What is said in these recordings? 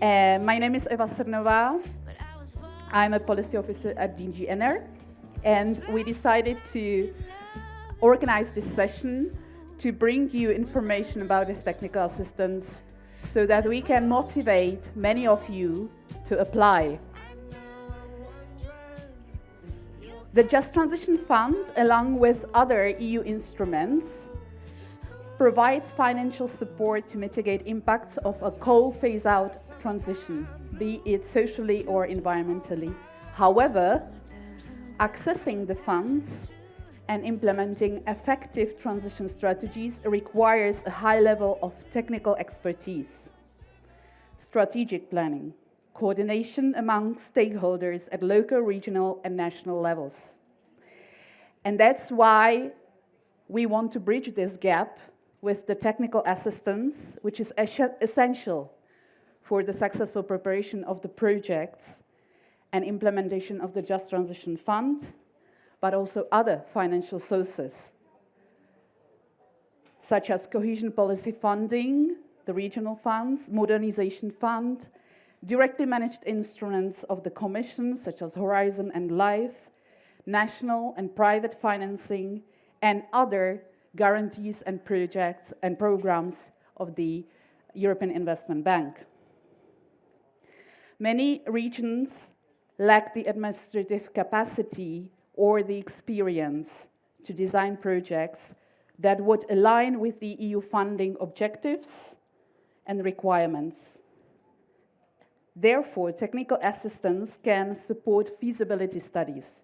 My name is Eva Srnova. I'm a policy officer at DG NR, and we decided to organize this session to bring you information about this technical assistance so that we can motivate many of you to apply. The Just Transition Fund, along with other EU instruments, provides financial support to mitigate impacts of a coal phase-out transition, be it socially or environmentally. However, accessing the funds and implementing effective transition strategies requires a high level of technical expertise, strategic planning, coordination among stakeholders at local, regional, and national levels. And that's why we want to bridge this gap with the technical assistance, which is essential for the successful preparation of the projects and implementation of the Just Transition Fund, but also other financial sources, such as cohesion policy funding, the regional funds, modernization fund, directly managed instruments of the Commission, such as Horizon and LIFE, national and private financing, and other guarantees and projects and programs of the European Investment Bank. Many regions lack the administrative capacity or the experience to design projects that would align with the EU funding objectives and requirements. Therefore, technical assistance can support feasibility studies,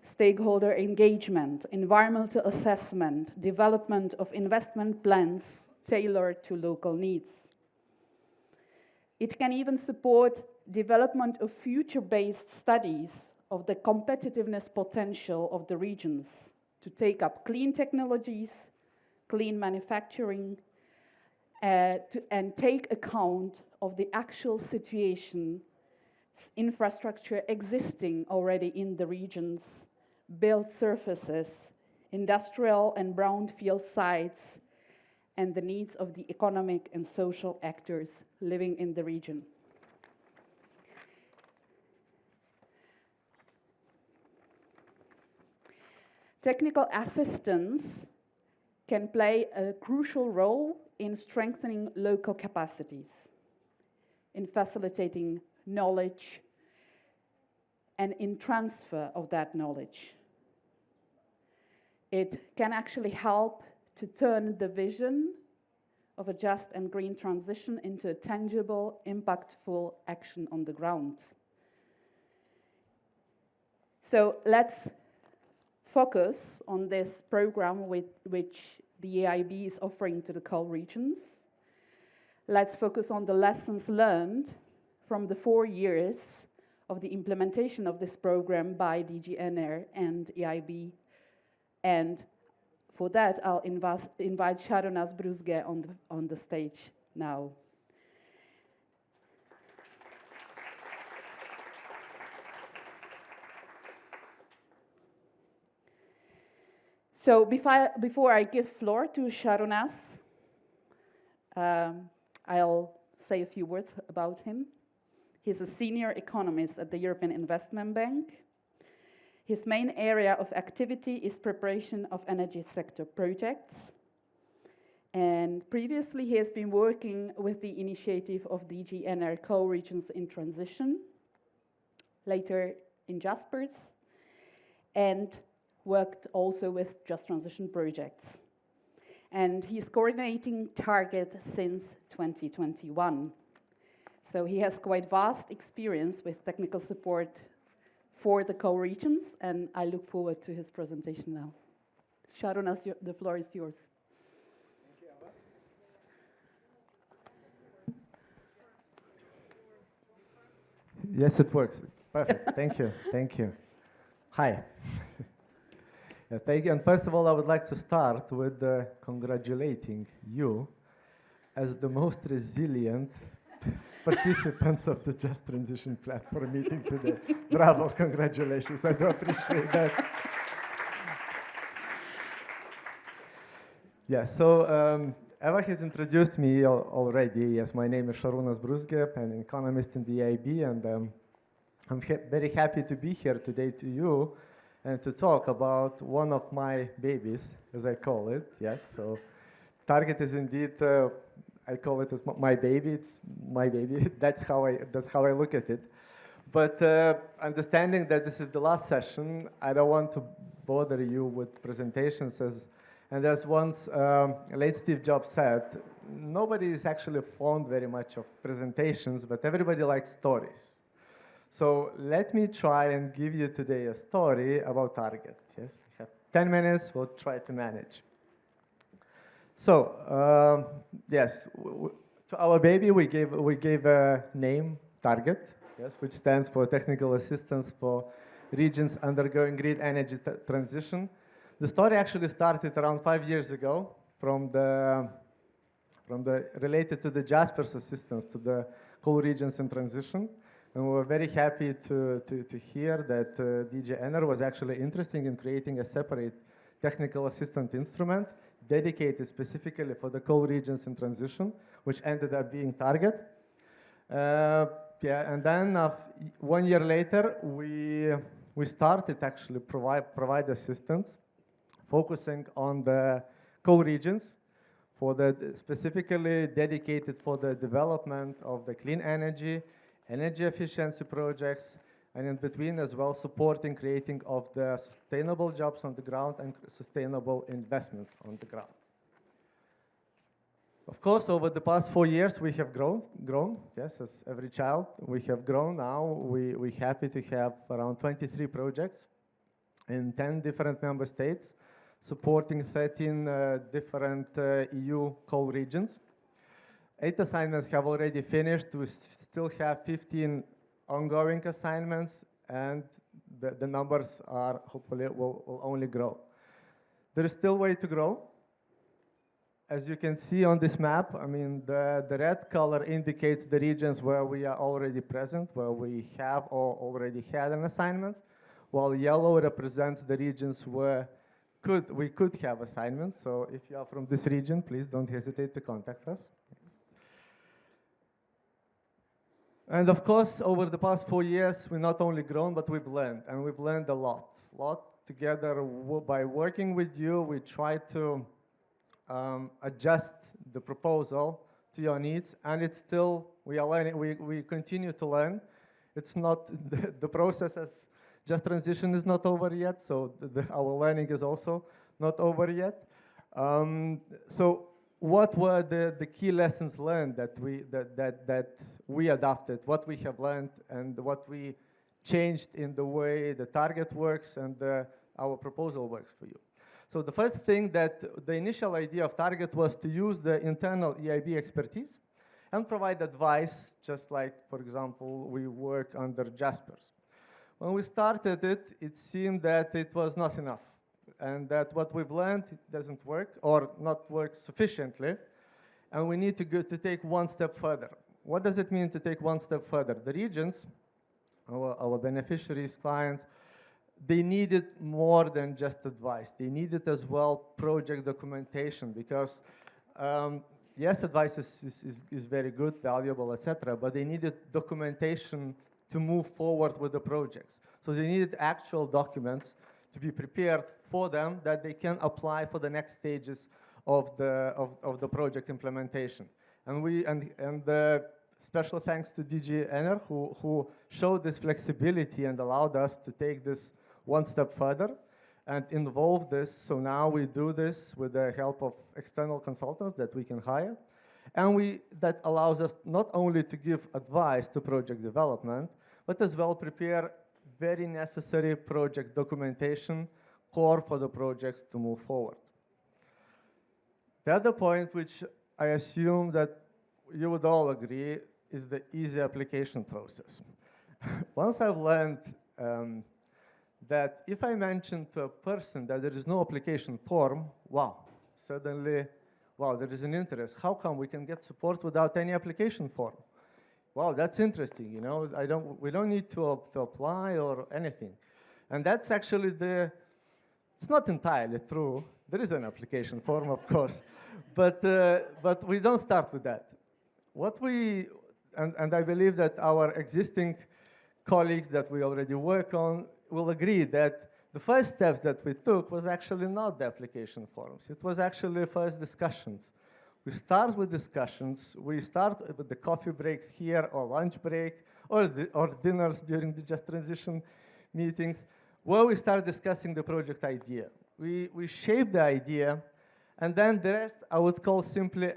stakeholder engagement, environmental assessment, development of investment plans tailored to local needs. It can even support development of future-based studies of the competitiveness potential of the regions to take up clean technologies, clean manufacturing, and take account of the actual situation, infrastructure existing already in the regions, built surfaces, industrial and brownfield sites, and the needs of the economic and social actors living in the region. Technical assistance can play a crucial role in strengthening local capacities, in facilitating knowledge, and in transfer of that knowledge. It can actually help to turn the vision of a just and green transition into a tangible, impactful action on the ground. So let's focus on this program which the EIB is offering to the coal regions. Let's focus on the lessons learned from the 4 years of the implementation of this program by DG NR and EIB. And for that, I'll invite Sharonas Bruzge on the stage now. So before I give floor to Sharonas, I'll say a few words about him. He's a senior economist at the European Investment Bank. His main area of activity is preparation of energy sector projects. And previously, he has been working with the initiative of DG NR Coal Regions in Transition, later in Jaspers, and worked also with Just Transition projects. And he's coordinating Target since 2021. So he has quite vast experience with technical support for the coal regions, and I look forward to his presentation now. Sharonas, the floor is yours. Thank you, Eva. Yes, it works. Perfect. Thank you. Thank you. Hi. Thank you. And first of all, I would like to start with congratulating you as the most resilient participants of the Just Transition Platform meeting today. Bravo, congratulations. I do appreciate that. Yeah, so Eva has introduced me already. Yes, my name is Šarūnas Brūzgė. I'm an economist in the EIB, and I'm very happy to be here today to you and to talk about one of my babies, as I call it. Yes, so Target is indeed, I call it as my baby. It's my baby. That's how I look at it. But understanding that this is the last session, I don't want to bother you with presentations. As once late Steve Jobs said, nobody is actually fond very much of presentations, but everybody likes stories. So let me try and give you today a story about Target. Yes, we have 10 minutes. We'll try to manage. So yes, to our baby we gave a name, Target. Yes, which stands for Technical Assistance for Regions Undergoing Grid Energy Transition. The story actually started around 5 years ago related to the JASPERS assistance to the coal regions in transition. And we were very happy to hear that DG Ener was actually interested in creating a separate technical assistance instrument dedicated specifically for the coal regions in transition, which ended up being Target. Yeah, and then 1 year later, we started actually provide assistance, focusing on the coal regions, specifically dedicated for the development of the clean energy efficiency projects, and in between as well supporting creating of the sustainable jobs on the ground and sustainable investments on the ground. Of course, over the past 4 years, we have grown, yes, as every child. We have grown now. We're happy to have around 23 projects in 10 different member states, supporting 13 different EU coal regions. 8 assignments have already finished. We still have 15 ongoing assignments, and the numbers are hopefully will only grow. There is still way to grow. As you can see on this map, I mean, the red color indicates the regions where we are already present, where we have or already had an assignment, while yellow represents the regions where we could have assignments. So if you are from this region, please don't hesitate to contact us. And of course, over the past 4 years, we've not only grown, but we've learned, and we've learned a lot together. By working with you, we try to adjust the proposal to your needs, and it's still, we are learning, we continue to learn. It's not, the process as just transition is not over yet, so our learning is also not over yet. So what were the key lessons learned that we adopted, what we have learned, and what we changed in the way the Target works and our proposal works for you? So the first thing, that the initial idea of Target was to use the internal EIB expertise and provide advice, just like, for example, we work under JASPERS. When we started it, it seemed that it was not enough, and that what we've learned doesn't work or not work sufficiently, and we need to take one step further. What does it mean to take one step further? The regions, our beneficiaries, clients, they needed more than just advice. They needed as well project documentation, because yes, advice is very good, valuable, etc., but they needed documentation to move forward with the projects. So they needed actual documents to be prepared for them that they can apply for the next stages of the project implementation. And special thanks to DG Ener, who showed this flexibility and allowed us to take this one step further and involve this. So now we do this with the help of external consultants that we can hire. And that allows us not only to give advice to project development, but as well prepare very necessary project documentation, core for the projects to move forward. The other point, which I assume that you would all agree, is the easy application process. Once I've learned that if I mention to a person that there is no application form, wow, suddenly, wow, there is an interest. How come we can get support without any application form? Wow, that's interesting, you know. We don't need to apply or anything. And that's actually it's not entirely true. There is an application form, of course, but we don't start with that. What we, and I believe that our existing colleagues that we already work on will agree that the first steps that we took was actually not the application forms. It was actually first discussions. We start with discussions. We start with the coffee breaks here, or lunch break, or dinners during the Just Transition meetings, where we start discussing the project idea. We shape the idea, and then the rest I would call simply,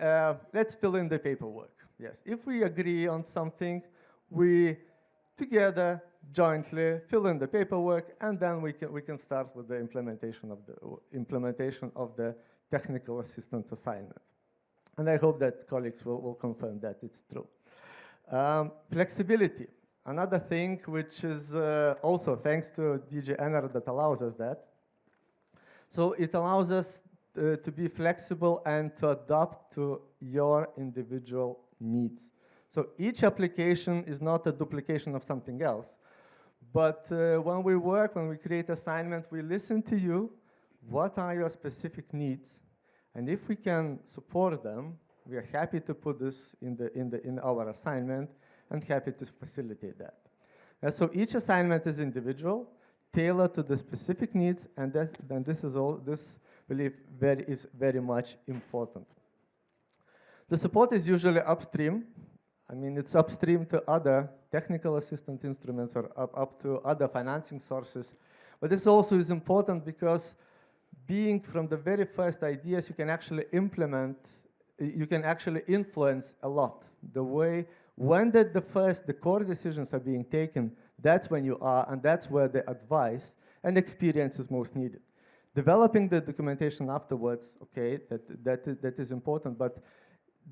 let's fill in the paperwork. Yes, if we agree on something, we together, jointly, fill in the paperwork, and then we can start with the implementation of the technical assistance assignment. And I hope that colleagues will confirm that it's true. Flexibility, another thing which is also thanks to DG Ener that allows us that. So it allows us to be flexible and to adapt to your individual needs. So each application is not a duplication of something else. But when we create assignment, we listen to you. What are your specific needs? And if we can support them, we are happy to put this in our assignment and happy to facilitate that. And so each assignment is individual, tailored to the specific needs, and then this belief is very much important. The support is usually upstream. I mean, it's upstream to other technical assistance instruments or up to other financing sources. But this also is important because being from the very first ideas, you can actually implement, you can actually influence a lot. The way, when the core decisions are being taken, that's when you are, and that's where the advice and experience is most needed. Developing the documentation afterwards, okay, that is important, but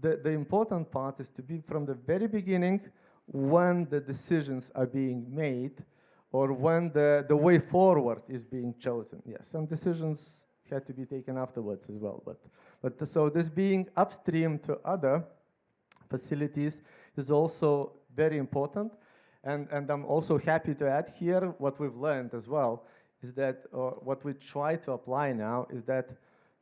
the important part is to be from the very beginning when the decisions are being made or when the way forward is being chosen. Yes, some decisions had to be taken afterwards as well. So this being upstream to other facilities is also very important. And I'm also happy to add here what we've learned as well is that, or what we try to apply now is that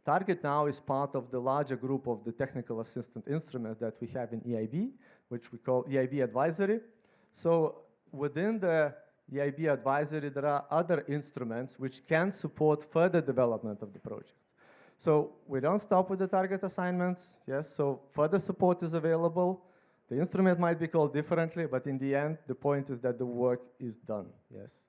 Target now is part of the larger group of the technical assistant instruments that we have in EIB, which we call EIB Advisory. So within the EIB Advisory, there are other instruments which can support further development of the project. So we don't stop with the target assignments, yes, so further support is available. The instrument might be called differently, but in the end, the point is that the work is done, yes.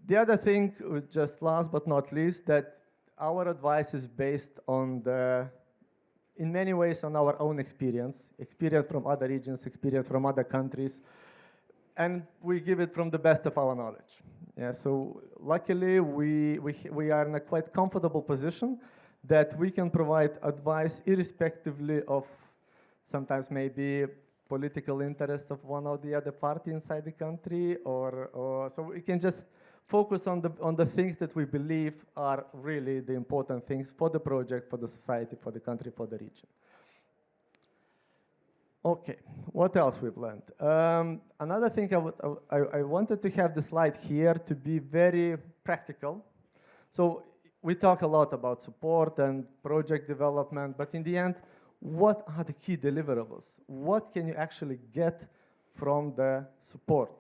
The other thing, just last but not least, that our advice is based on in many ways on our own experience from other regions, experience from other countries, and we give it from the best of our knowledge. Yeah, so luckily, we are in a quite comfortable position that we can provide advice irrespectively of sometimes maybe political interest of one or the other party inside the country, or so we can just focus on the things that we believe are really the important things for the project, for the society, for the country, for the region. Okay, what else we've learned? Another thing I wanted to have the slide here to be very practical. So we talk a lot about support and project development, but in the end, what are the key deliverables? What can you actually get from the support?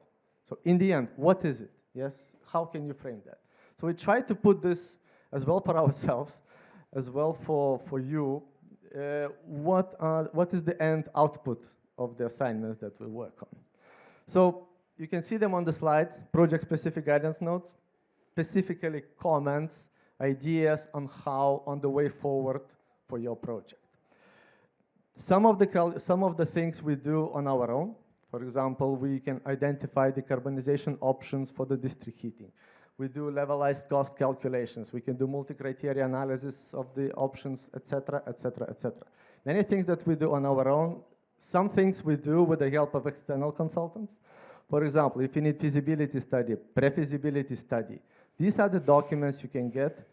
So in the end, what is it? Yes, how can you frame that? So we try to put this as well for ourselves, as well for you. What is the end output of the assignments that we work on? So you can see them on the slides, project-specific guidance notes, specifically comments, ideas on the way forward for your project. Some of the things we do on our own. For example, we can identify decarbonization options for the district heating. We do levelized cost calculations. We can do multi-criteria analysis of the options, et cetera, et cetera, et cetera. Many things that we do on our own. Some things we do with the help of external consultants. For example, if you need feasibility study, pre-feasibility study, these are the documents you can get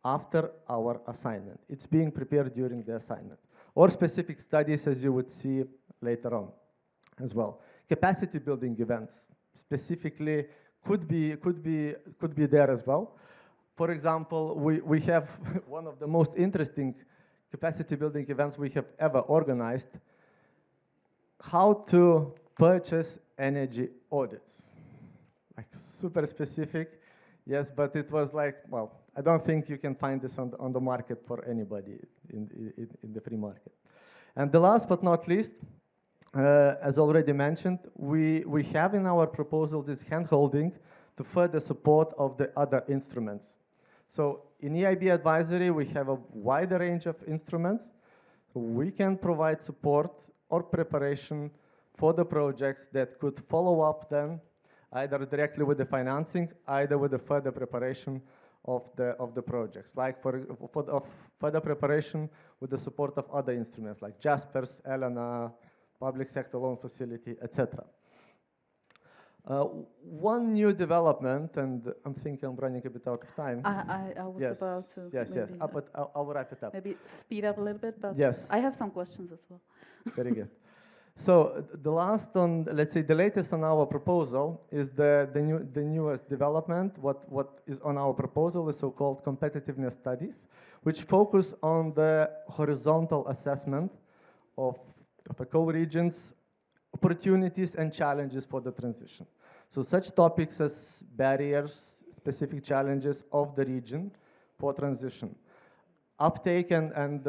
after our assignment. It's being prepared during the assignment. Or specific studies, as you would see later on as well. Capacity building events specifically could be there as well. for example, we have one of the most interesting capacity building events we have ever organized, how to purchase energy audits. Like super specific, yes, but it was like, well, I don't think you can find this on the market for anybody in the free market. And the last but not least, as already mentioned, we have in our proposal this hand-holding to further support of the other instruments. So in EIB Advisory, we have a wider range of instruments. We can provide support or preparation for the projects that could follow up then, either directly with the financing, either with the further preparation of the projects, like for further preparation with the support of other instruments like Jaspers, Elena, Public Sector Loan Facility, etc. One new development, and I'm thinking I'm running a bit out of time. I was yes, about to. yes, but I'll wrap it up. Maybe speed up a little bit, but yes. I have some questions as well. Very good. So the last on, let's say the latest on our proposal is the newest development. What is on our proposal is so-called competitiveness studies, which focus on the horizontal assessment of a co-region's opportunities and challenges for the transition. So such topics as barriers, specific challenges of the region for transition, uptake and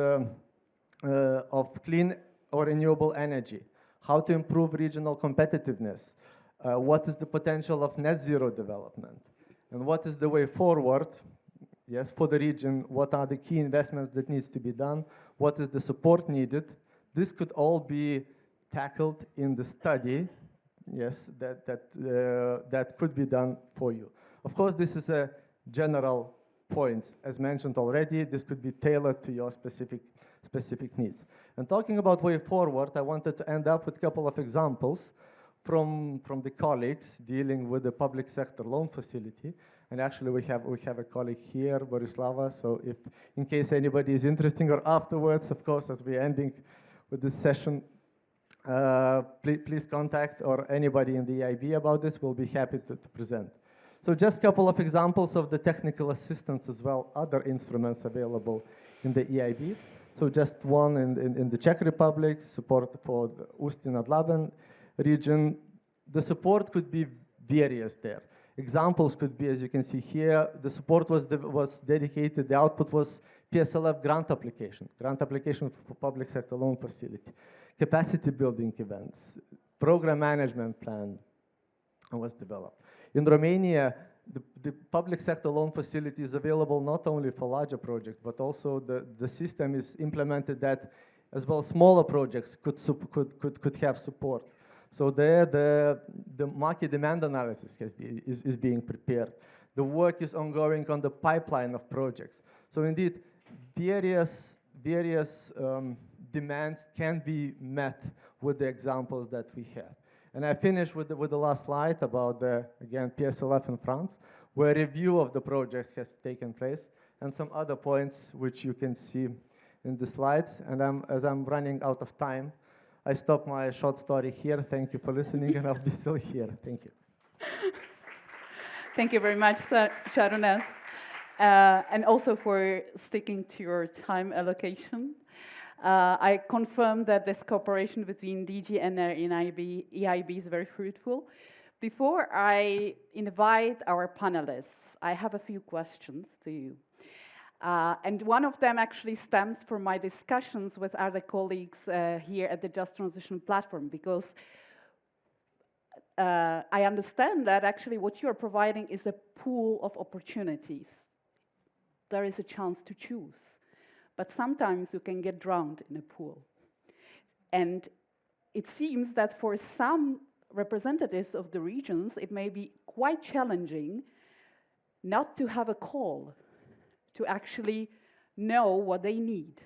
of clean or renewable energy, how to improve regional competitiveness, what is the potential of net zero development, and what is the way forward, yes, for the region, what are the key investments that needs to be done, what is the support needed. This could all be tackled in the study, yes, that could be done for you. Of course, this is a general point. As mentioned already, this could be tailored to your specific needs. And talking about way forward, I wanted to end up with a couple of examples from the colleagues dealing with the public sector loan facility. And actually, we have a colleague here, Borislava. So if, in case anybody is interested, or afterwards, of course, as we're ending with this session, please contact or anybody in the EIB about this. We'll be happy to present. So just a couple of examples of the technical assistance as well, other instruments available in the EIB. So just one in the Czech Republic, support for the Ústí nad Labem region. The support could be various there. Examples could be, as you can see here, the support was dedicated, the output was PSLF grant application for public sector loan facility, capacity building events, program management plan was developed. In Romania, the public sector loan facility is available not only for larger projects, but also the system is implemented that as well smaller projects could have support. So there the market demand analysis is being prepared. The work is ongoing on the pipeline of projects. So indeed, various demands can be met with the examples that we have. And I finish with the last slide about again, PSLF in France, where a review of the projects has taken place, and some other points which you can see in the slides. And as I'm running out of time, I stop my short story here. Thank you for listening, and I'll be still here. Thank you. Thank you very much, Sharunas, and also for sticking to your time allocation. I confirm that this cooperation between DG and EIB is very fruitful. Before I invite our panelists, I have a few questions to you. And one of them actually stems from my discussions with other colleagues here at the Just Transition platform, because I understand that actually what you're providing is a pool of opportunities. There is a chance to choose. But sometimes you can get drowned in a pool. And it seems that for some representatives of the regions, it may be quite challenging not to have a call, to actually know what they need.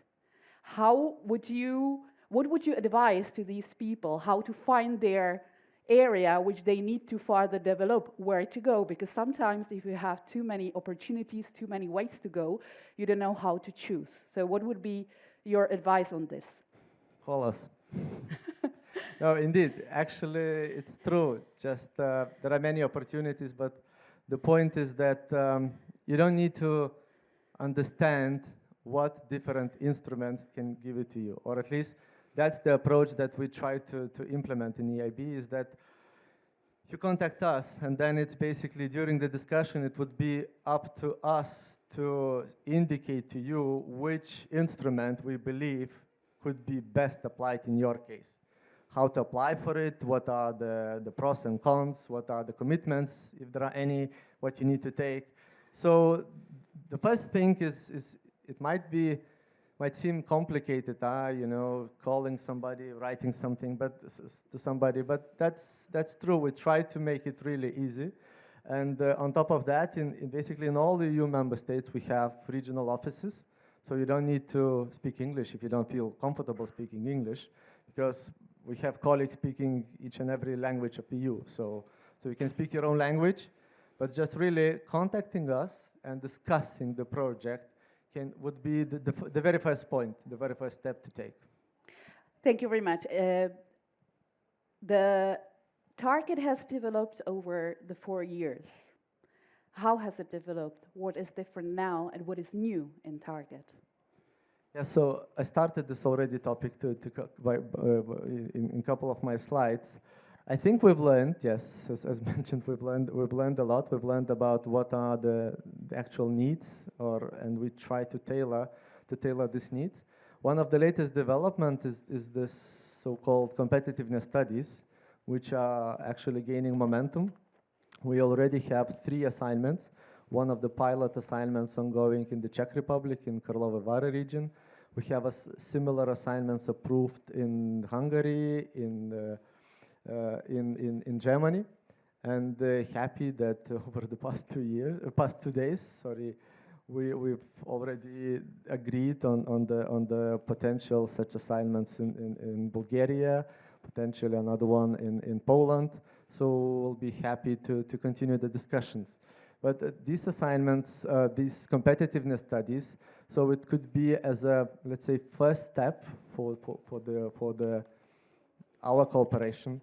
What would you advise to these people, how to find their area which they need to further develop, where to go? Because sometimes if you have too many opportunities, too many ways to go, you don't know how to choose. So what would be your advice on this? Call us. No, indeed, actually it's true. Just there are many opportunities, but the point is that you don't need to understand what different instruments can give it to you, or at least that's the approach that we try to implement in EIB, is that you contact us, and then it's basically during the discussion, it would be up to us to indicate to you which instrument we believe could be best applied in your case. How to apply for it, what are the pros and cons, what are the commitments, if there are any, what you need to take. So the first thing is it might seem complicated, you know, calling somebody, writing something, to somebody, but that's true. We try to make it really easy. And on top of that, basically in all the EU member states, we have regional offices. So you don't need to speak English if you don't feel comfortable speaking English, because we have colleagues speaking each and every language of the EU. So you can speak your own language, but just really contacting us and discussing the project would be the very first point, the very first step to take. Thank you very much. The target has developed over the 4 years. How has it developed? What is different now and what is new in target? Yeah, so I started this already topic in a couple of my slides. I think we've learned, yes, as mentioned, we've learned a lot. We've learned about what are the actual needs, and we try to tailor these needs. One of the latest development is this so-called competitiveness studies, which are actually gaining momentum. We already have 3 assignments. One of the pilot assignments ongoing in the Czech Republic, in Karlovy Vary region. We have similar assignments approved in Hungary, in Germany, and happy that over the past 2 days, we've already agreed on the potential such assignments in Bulgaria, potentially another one in Poland. So we'll be happy to continue the discussions. But these assignments, these competitiveness studies, so it could be as a, let's say, first step for our cooperation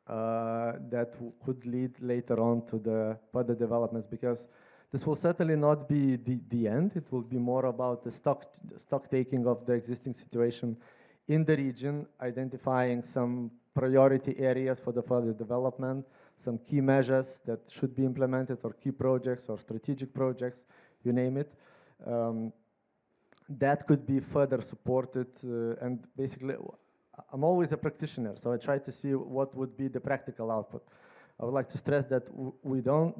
that could lead later on to the further developments, because this will certainly not be the end. It will be more about the stock taking of the existing situation in the region, identifying some priority areas for the further development, some key measures that should be implemented, or key projects or strategic projects, you name it. That could be further supported, and basically I'm always a practitioner, so I try to see what would be the practical output. I would like to stress that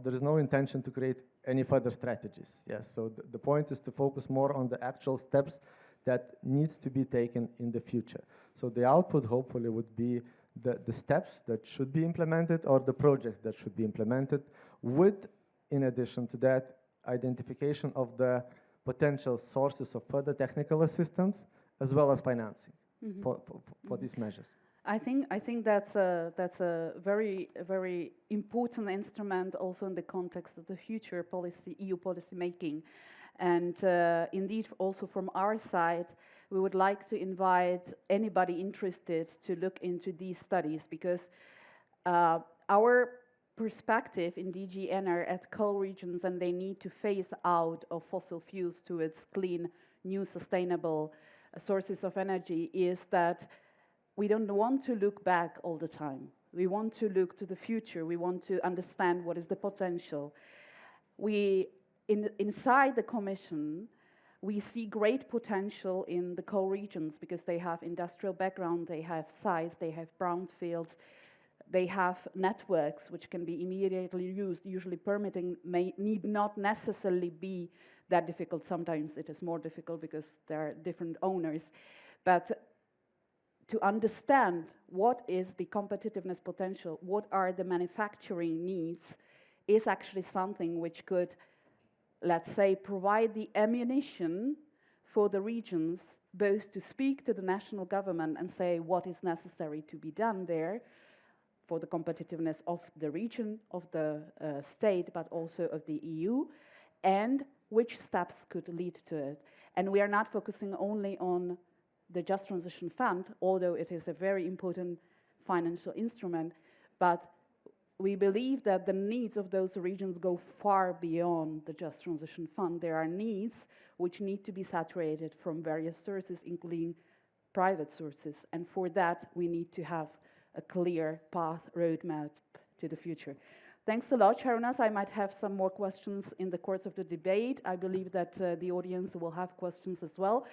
there is no intention to create any further strategies. Yes, so the point is to focus more on the actual steps that needs to be taken in the future. So the output hopefully would be the steps that should be implemented, or the projects that should be implemented, with, in addition to that, identification of the potential sources of further technical assistance, as well as financing for these measures. I think that's a very important instrument also in the context of the future policy, EU policy making. And indeed, also from our side, we would like to invite anybody interested to look into these studies, because our perspective in DG Ener at coal regions, and they need to phase out of fossil fuels to its clean, new, sustainable sources of energy, is that we don't want to look back all the time. We want to look to the future. We want to understand what is the potential. Inside the Commission, we see great potential in the coal regions, because they have industrial background, they have size, they have brownfields, they have networks which can be immediately used. Usually permitting need not necessarily be that difficult. Sometimes it is more difficult because there are different owners. But to understand what is the competitiveness potential, what are the manufacturing needs, is actually something which could, let's say, provide the ammunition for the regions, both to speak to the national government and say what is necessary to be done there for the competitiveness of the region, of the state, but also of the EU, and which steps could lead to it. And we are not focusing only on the Just Transition Fund, although it is a very important financial instrument, but we believe that the needs of those regions go far beyond the Just Transition Fund. There are needs which need to be saturated from various sources, including private sources. And for that, we need to have a clear path, roadmap to the future. Thanks a lot, Sharonas. I might have some more questions in the course of the debate. I believe that the audience will have questions as well.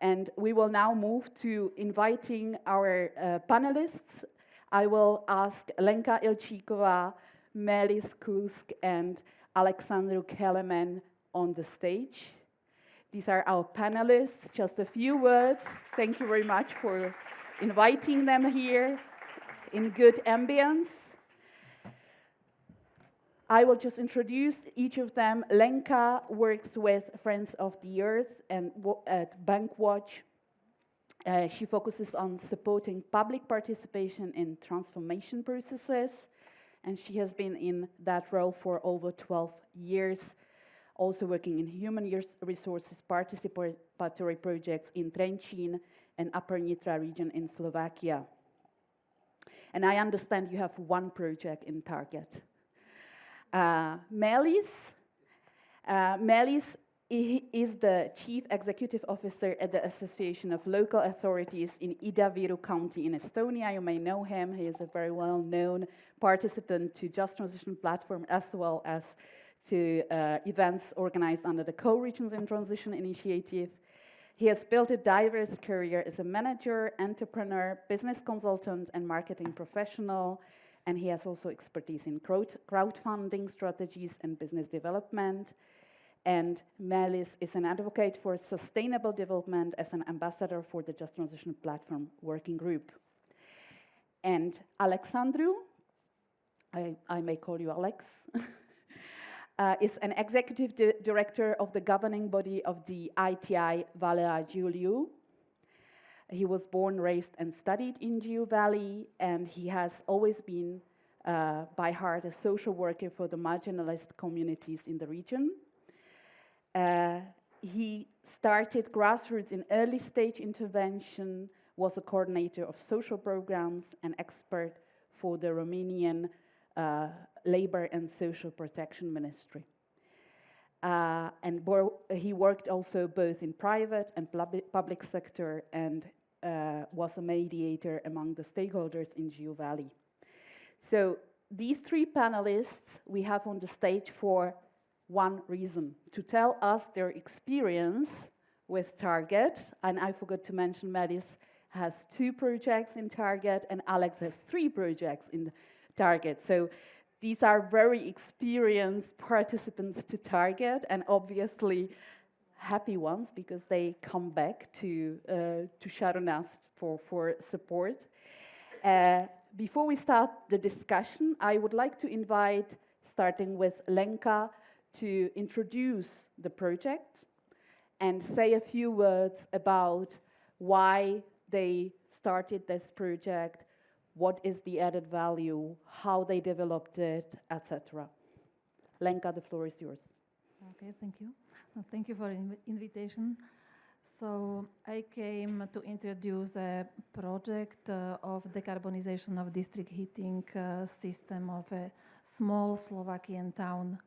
And we will now move to inviting our panelists. I will ask Lenka Ilčíková, Melis Kusk, and Alexandru Kelemen on the stage. These are our panelists. Just a few words. Thank you very much for inviting them here in good ambience. I will just introduce each of them. Lenka works with Friends of the Earth and at Bankwatch. She focuses on supporting public participation in transformation processes, and she has been in that role for over 12 years, also working in human resources participatory projects in Trenčín and Upper Nitra region in Slovakia. And I understand you have one project in Target. Melis is the Chief Executive Officer at the Association of Local Authorities in Ida-Viru County in Estonia. You may know him. He is a very well-known participant to Just Transition Platform as well as to events organized under the Co-Regions in Transition initiative. He has built a diverse career as a manager, entrepreneur, business consultant, and marketing professional. And he has also expertise in crowdfunding strategies and business development. And Melis is an advocate for sustainable development as an ambassador for the Just Transition Platform Working Group. And Alexandru, I may call you Alex, is an executive director of the governing body of the ITI Valea Giuliu. He was born, raised, and studied in Jiu Valley, and he has always been, by heart, a social worker for the marginalized communities in the region. He started grassroots in early stage intervention, was a coordinator of social programs, and expert for the Romanian Labor and Social Protection Ministry. He worked also both in private and public sector and was a mediator among the stakeholders in Jiu Valley. So these three panelists we have on the stage for one reason, to tell us their experience with Target. And I forgot to mention Melis has 2 projects in Target and Alex has 3 projects in Target. So these are very experienced participants to Target and obviously happy ones because they come back to Sharonas for support. Before we start the discussion, I would like to invite, starting with Lenka, to introduce the project and say a few words about why they started this project, what is the added value, how they developed it, etc. Lenka, the floor is yours. Okay, thank you. Thank you for the invitation. So I came to introduce a project of decarbonisation of district heating system of a small Slovakian town.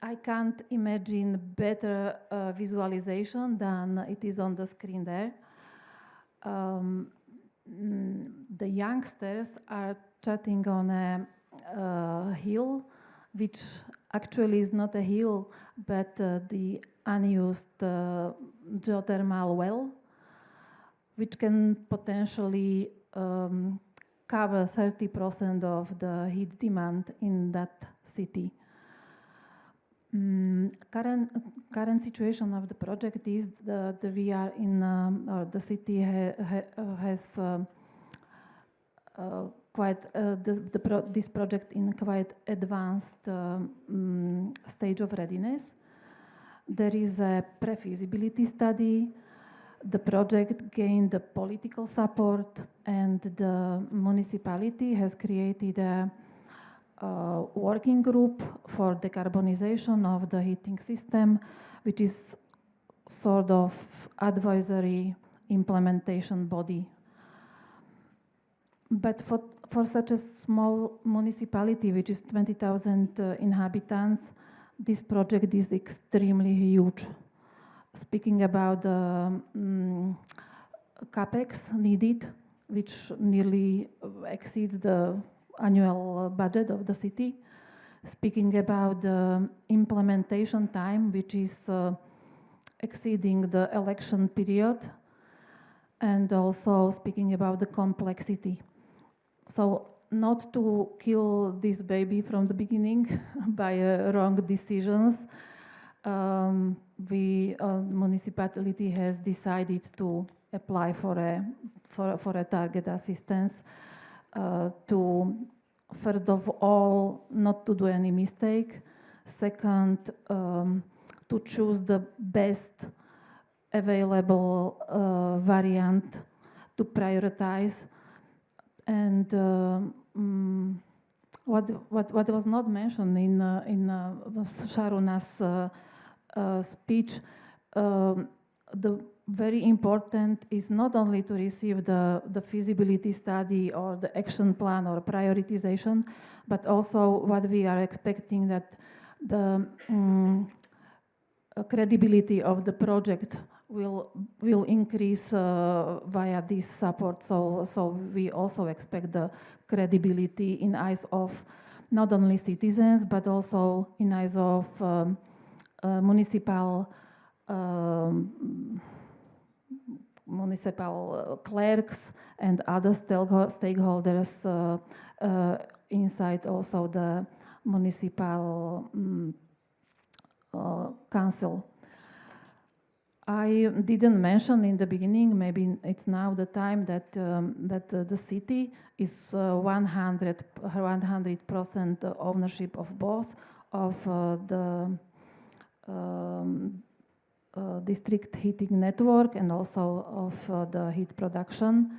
I can't imagine better visualization than it is on the screen there. The youngsters are chatting on a hill, which actually is not a hill, but the unused geothermal well, which can potentially cover 30% of the heat demand in that city. Current situation of the project is that we are in, or the city has this project in quite advanced stage of readiness. There is a pre-feasibility study. The project gained the political support, and the municipality has created a working group for decarbonization of the heating system, which is sort of advisory implementation body. But for such a small municipality, which is 20,000 inhabitants, this project is extremely huge. Speaking about the capex needed, which nearly exceeds the annual budget of the city. Speaking about the implementation time, which is exceeding the election period, and also speaking about the complexity. So not to kill this baby from the beginning by wrong decisions, municipality has decided to apply for a target assistance to, first of all, not to do any mistake. Second, to choose the best available variant to prioritize. And what was not mentioned in Sharuna's speech, the very important is not only to receive the feasibility study or the action plan or prioritization, but also what we are expecting, that the credibility of the project will increase via this support. So we also expect the credibility in eyes of not only citizens, but also in eyes of municipal clerks and other stakeholders inside also the municipal council. I didn't mention in the beginning, maybe it's now the time, that the city is 100% ownership of both of the district heating network and also of the heat production,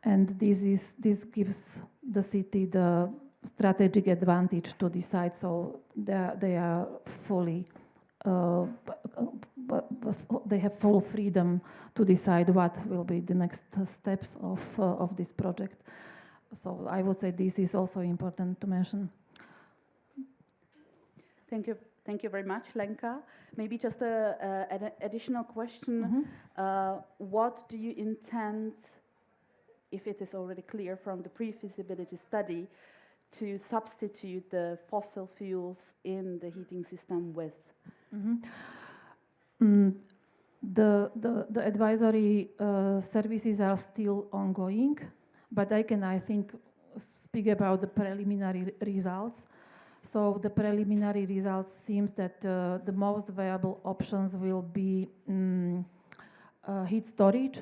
and this gives the city the strategic advantage to decide. So they are fully. They have full freedom to decide what will be the next steps of this project. So I would say this is also important to mention. Thank you very much, Lenka. Maybe just an additional question. What do you intend, if it is already clear from the pre-feasibility study, to substitute the fossil fuels in the heating system with? The advisory services are still ongoing, but I think, speak about the preliminary results. So the preliminary results seems that the most viable options will be heat storage,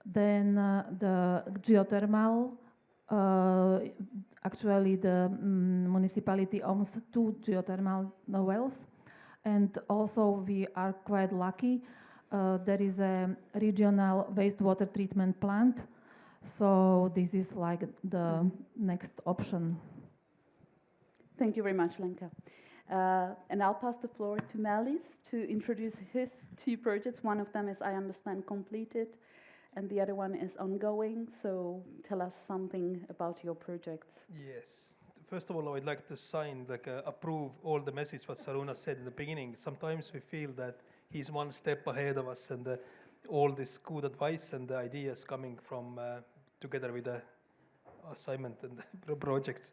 then the geothermal. Actually, the municipality owns 2 geothermal wells. And also we are quite lucky. There is a regional wastewater treatment plant. So this is like the next option. Thank you very much, Lenka. And I'll pass the floor to Melis to introduce his 2 projects. One of them is, I understand, completed, and the other one is ongoing. So tell us something about your projects. Yes. First of all, I would like to approve all the message what Saruna said in the beginning. Sometimes we feel that he's one step ahead of us, and all this good advice and the ideas coming from together with the assignment and the projects.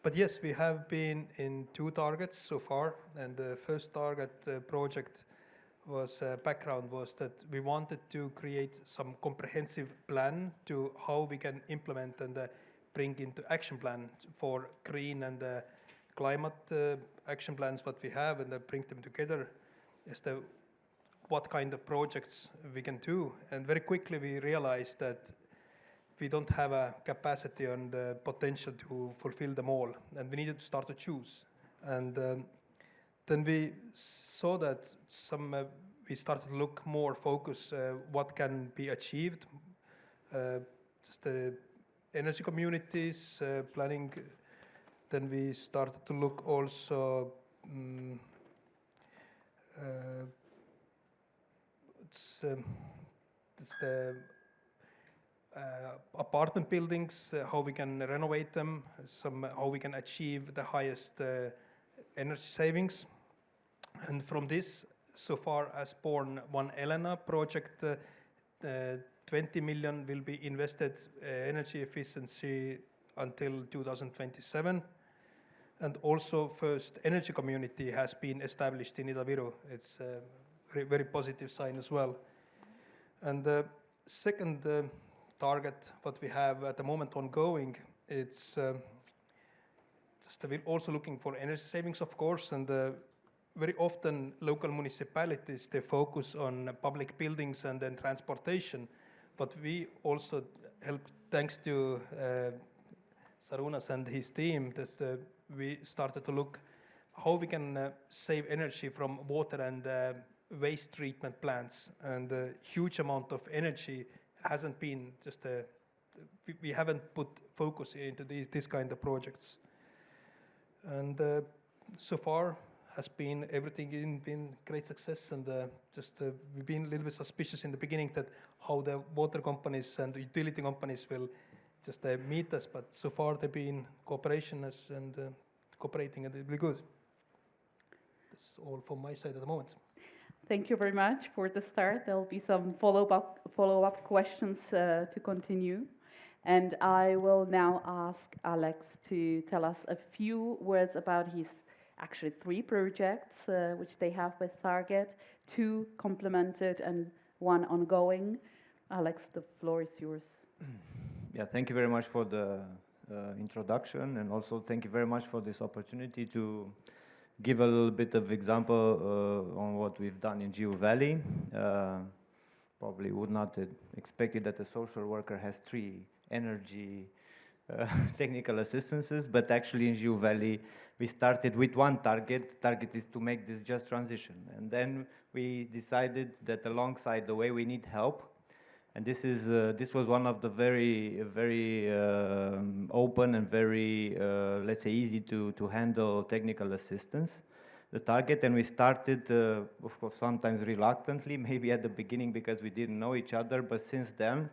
But yes, we have been in 2 targets so far, and the first target project was background was that we wanted to create some comprehensive plan to how we can implement and bring into action plan for green and climate action plans what we have, and bring them together as what kind of projects we can do. And very quickly we realized that we don't have a capacity and potential to fulfill them all, and we needed to start to choose. And then we saw that we started to look more focus what can be achieved, just the energy communities planning. Then we started to look also it's the apartment buildings, how we can renovate them, how we can achieve the highest energy savings. And from this, so far has born one Elena project. 20 million will be invested energy efficiency until 2027. And also first energy community has been established in Ida-Viru. It's a very, very positive sign as well. And the second target what we have at the moment ongoing, it's just we're also looking for energy savings, of course, and very often local municipalities, they focus on public buildings and then transportation, but we also help, thanks to Sarunas and his team, we started to look how we can save energy from water and waste treatment plants, and a huge amount of energy hasn't been just we haven't put focus into these kind of projects. And so far has been everything been great success, and we've been a little bit suspicious in the beginning that how the water companies and the utility companies will just meet us, but so far they've been cooperating and it'll be good. That's all from my side at the moment. Thank you very much for the start. There'll be some follow-up questions to continue. And I will now ask Alex to tell us a few words about his actually 3 projects which they have with Target, 2 complemented and 1 ongoing. Alex, the floor is yours. Yeah, thank you very much for the introduction, and also thank you very much for this opportunity to give a little bit of example on what we've done in Jiu Valley. Probably would not expect it that a social worker has 3 energy technical assistances, but actually in Jiu Valley we started with 1 target. Target is to make this just transition, and then we decided that alongside the way we need help. And this was one of the very open and very, let's say, easy to handle technical assistance, the target. And we started, of course, sometimes reluctantly, maybe at the beginning because we didn't know each other. But since then,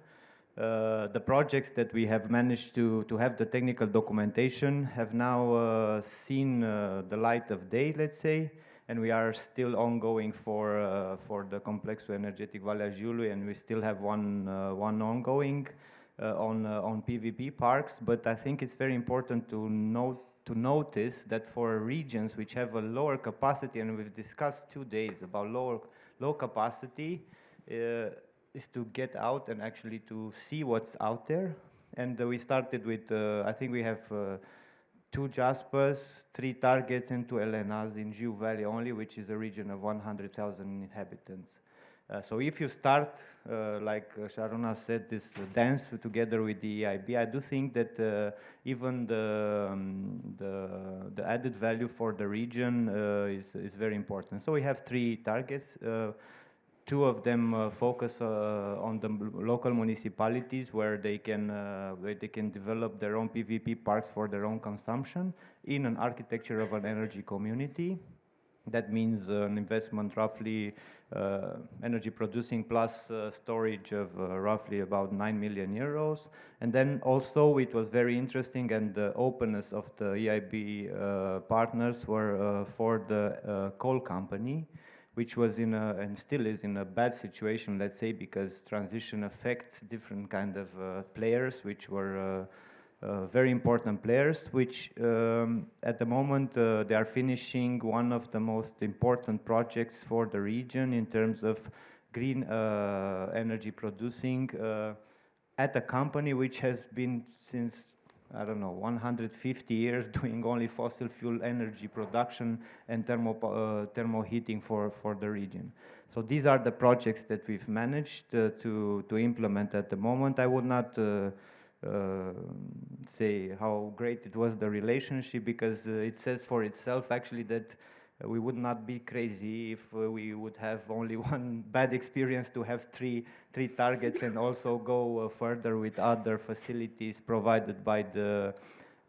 the projects that we have managed to have the technical documentation have now seen the light of day, let's say. And we are still ongoing for the Complexul Energetic Valea Jiului, and we still have one ongoing on PVP parks. But I think it's very important to notice that for regions which have a lower capacity, and we've discussed 2 days about low capacity, is to get out and actually to see what's out there. And we started with I think we have 2 Jaspers, 3 targets, and 2 Elenas in Jiu Valley only, which is a region of 100,000 inhabitants. So if you start, like Sharona said, this dance together with the EIB, I do think that even the added value for the region is very important. So we have 3 targets. 2 of them focus on the local municipalities where they can develop their own PVP parks for their own consumption in an architecture of an energy community. That means an investment roughly energy producing plus storage of roughly about 9 million euros. And then also it was very interesting, and the openness of the EIB partners were for the coal company, which was in and still is in a bad situation, let's say, because transition affects different kind of players, which were very important players, which at the moment they are finishing one of the most important projects for the region in terms of green energy producing at a company which has been since, I don't know, 150 years doing only fossil fuel energy production and thermal heating for the region. So these are the projects that we've managed to implement at the moment. I would not say how great it was, the relationship, because it says for itself actually that we would not be crazy if we would have only 1 bad experience to have three targets and also go further with other facilities provided by the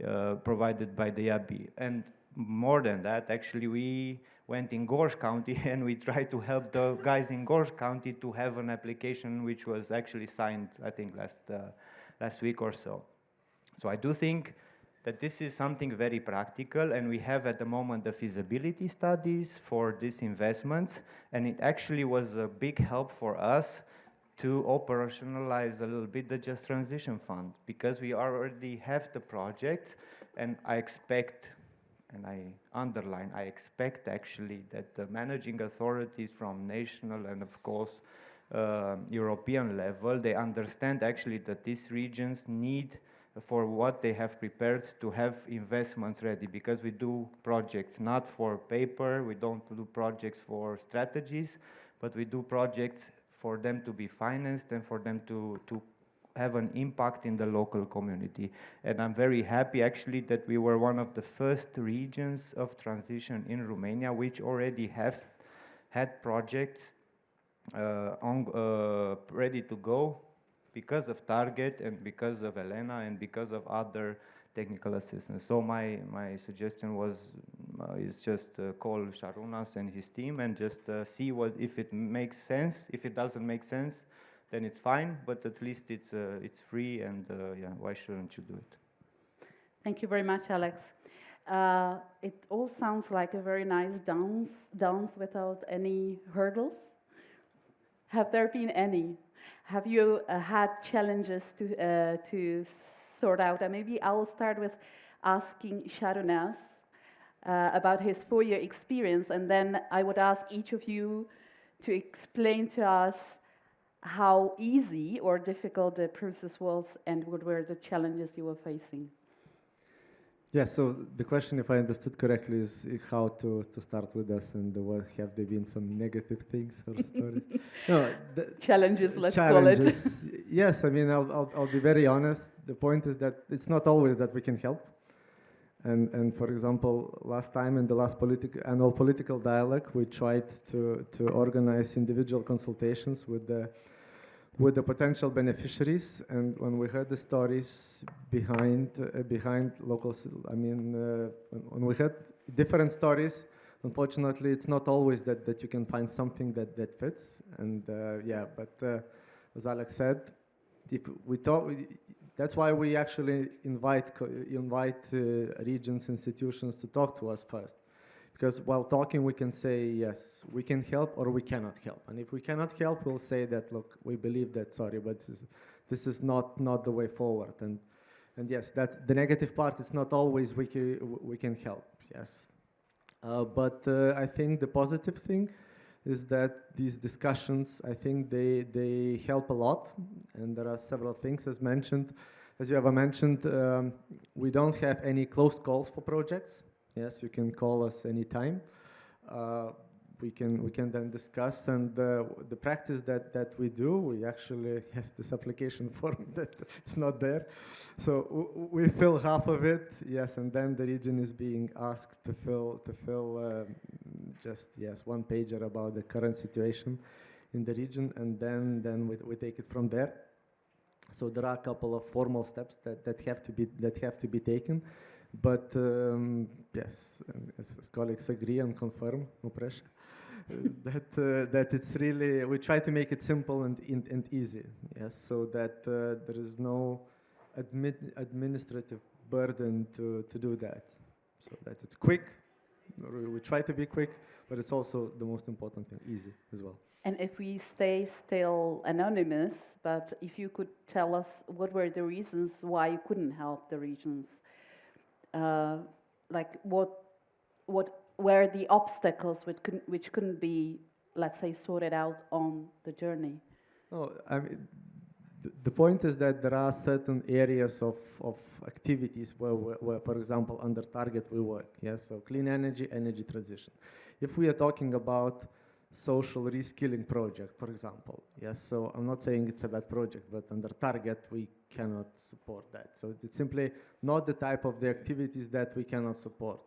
EIB. And more than that. Actually, we went in Gorj County and we tried to help the guys in Gorj County to have an application which was actually signed, I think, last week or so. So I do think that this is something very practical, and we have at the moment the feasibility studies for these investments, and it actually was a big help for us to operationalize a little bit the Just Transition Fund, because we already have the projects, and I expect, and I underline, I expect actually that the managing authorities from national and of course European level, they understand actually that these regions need, for what they have prepared, to have investments ready, because we do projects not for paper, we don't do projects for strategies, but we do projects for them to be financed and for them to have an impact in the local community. And I'm very happy actually that we were one of the first regions of transition in Romania which already have had projects ready to go, because of Target and because of Elena and because of other technical assistance. So my suggestion was is just call Sharunas and his team and just see what, if it makes sense. If it doesn't make sense, then it's fine, but at least it's free, and yeah, why shouldn't you do it? Thank you very much, Alex. It all sounds like a very nice dance without any hurdles. Have there been any? Have you had challenges to sort out? And maybe I'll start with asking Sharunas about his 4-year experience, and then I would ask each of you to explain to us how easy or difficult the process was and what were the challenges you were facing. Yeah, so the question, if I understood correctly, is how to start with us, and what have there been some negative things or stories? No, challenges, let's call it. Yes, I mean, I'll be very honest. The point is that it's not always that we can help. And for example, last time in the last annual political dialogue, we tried to organize individual consultations with the potential beneficiaries, and when we heard the stories behind local, I mean, when we heard different stories, unfortunately, it's not always that you can find something that fits. And yeah, but as Alex said, if we talk, that's why we actually invite regions, institutions to talk to us first. Because while talking, we can say, yes, we can help or we cannot help. And if we cannot help, we'll say that, look, we believe that, sorry, but this is not the way forward. And yes, that's the negative part. It's not always we can help, yes. But I think the positive thing is that these discussions, I think they help a lot. And there are several things, as you have mentioned, we don't have any closed calls for projects. Yes, you can call us anytime. We can then discuss, and the practice that we do, we actually, yes, this application form that it's not there, so we fill half of it, yes, and then the region is being asked to fill just, yes, one pager about the current situation in the region, and then we take it from there. So there are a couple of formal steps that have to be taken. But yes, as colleagues agree and confirm, no pressure, that it's really, we try to make it simple and easy, yes, so that there is no administrative burden to do that, so that it's quick. We try to be quick, but it's also the most important thing, easy as well. And if we stay still anonymous, but if you could tell us what were the reasons why you couldn't help the regions? Like what were the obstacles which couldn't be, let's say, sorted out on the journey? No, I mean, the point is that there are certain areas of activities where, for example, under Target we work. Yes, so clean energy, energy transition. If we are talking about social reskilling project, for example, yes, so I'm not saying it's a bad project, but under Target we cannot support that. So it's simply not the type of the activities that we cannot support,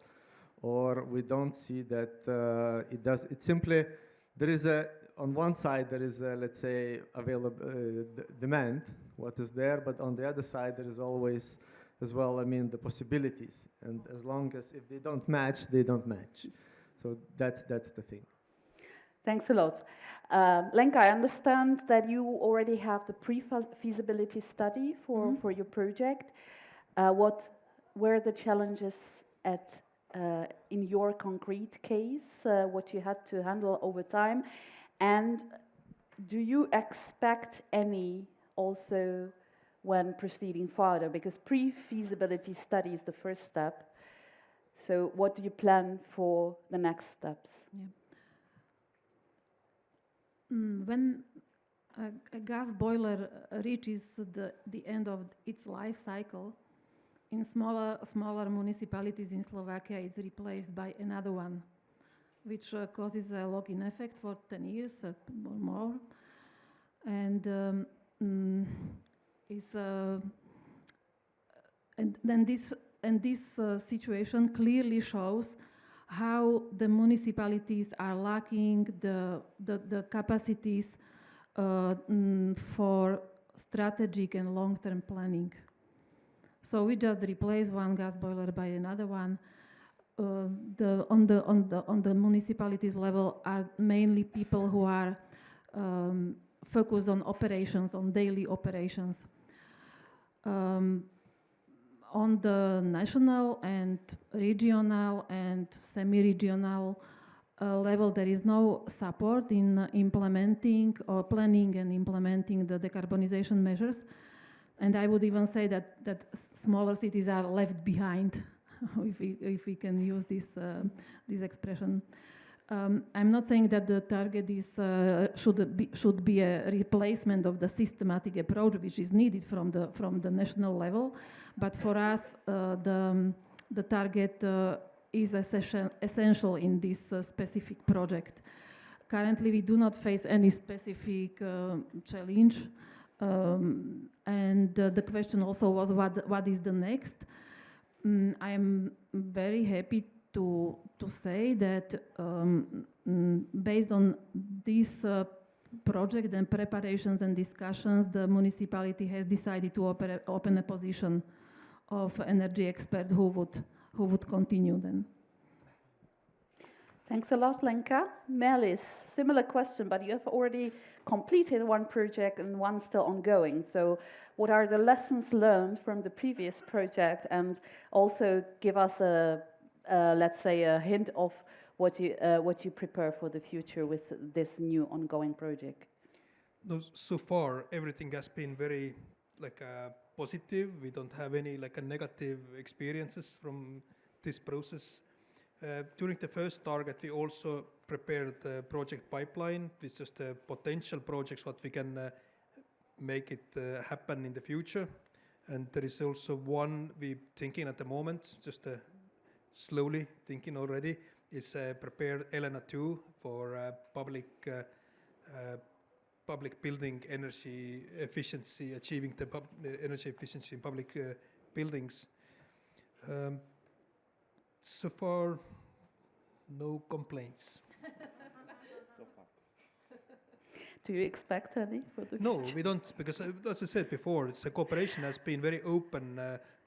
or we don't see that it does. It's simply, there is on one side there is let's say available demand, what is there, but on the other side there is always as well, I mean, the possibilities. And as long as if they don't match, they don't match. So that's the thing. Thanks a lot. Lenka, I understand that you already have the pre-feasibility study for your project. What were the challenges in your concrete case, what you had to handle over time? And do you expect any also when proceeding further? Because pre-feasibility study is the first step. So what do you plan for the next steps? Yeah. When a gas boiler reaches the end of its life cycle, in smaller municipalities in Slovakia, it's replaced by another one, which causes a lock-in effect for 10 years or more. And this situation clearly shows how the municipalities are lacking the capacities for strategic and long-term planning. So we just replace one gas boiler by another one. On the municipalities level are mainly people who are focused on operations, on daily operations. On the national and regional and semi-regional level, there is no support in implementing or planning and implementing the decarbonisation measures. And I would even say that smaller cities are left behind, if we can use this expression. I'm not saying that the target should be a replacement of the systematic approach which is needed from the national level, but for us the target is essential in this specific project. Currently, we do not face any specific challenge, and the question also was what is the next. I am very happy to say that based on this project and preparations and discussions, the municipality has decided to open a position of energy expert who would continue then. Thanks a lot, Lenka. Melis, similar question, but you have already completed one project and one still ongoing. So what are the lessons learned from the previous project, and also give us let's say a hint of what you prepare for the future with this new ongoing project? No, so far everything has been very positive. We don't have any negative experiences from this process. During the first target, we also prepared the project pipeline with just potential projects what we can make it happen in the future. And there is also one we thinking at the moment, just slowly thinking already, is prepared Elena 2 for public building energy efficiency, achieving the energy efficiency in public buildings. So far, no complaints. Do you expect any for the future? No, we don't, because as I said before, cooperation has been very open,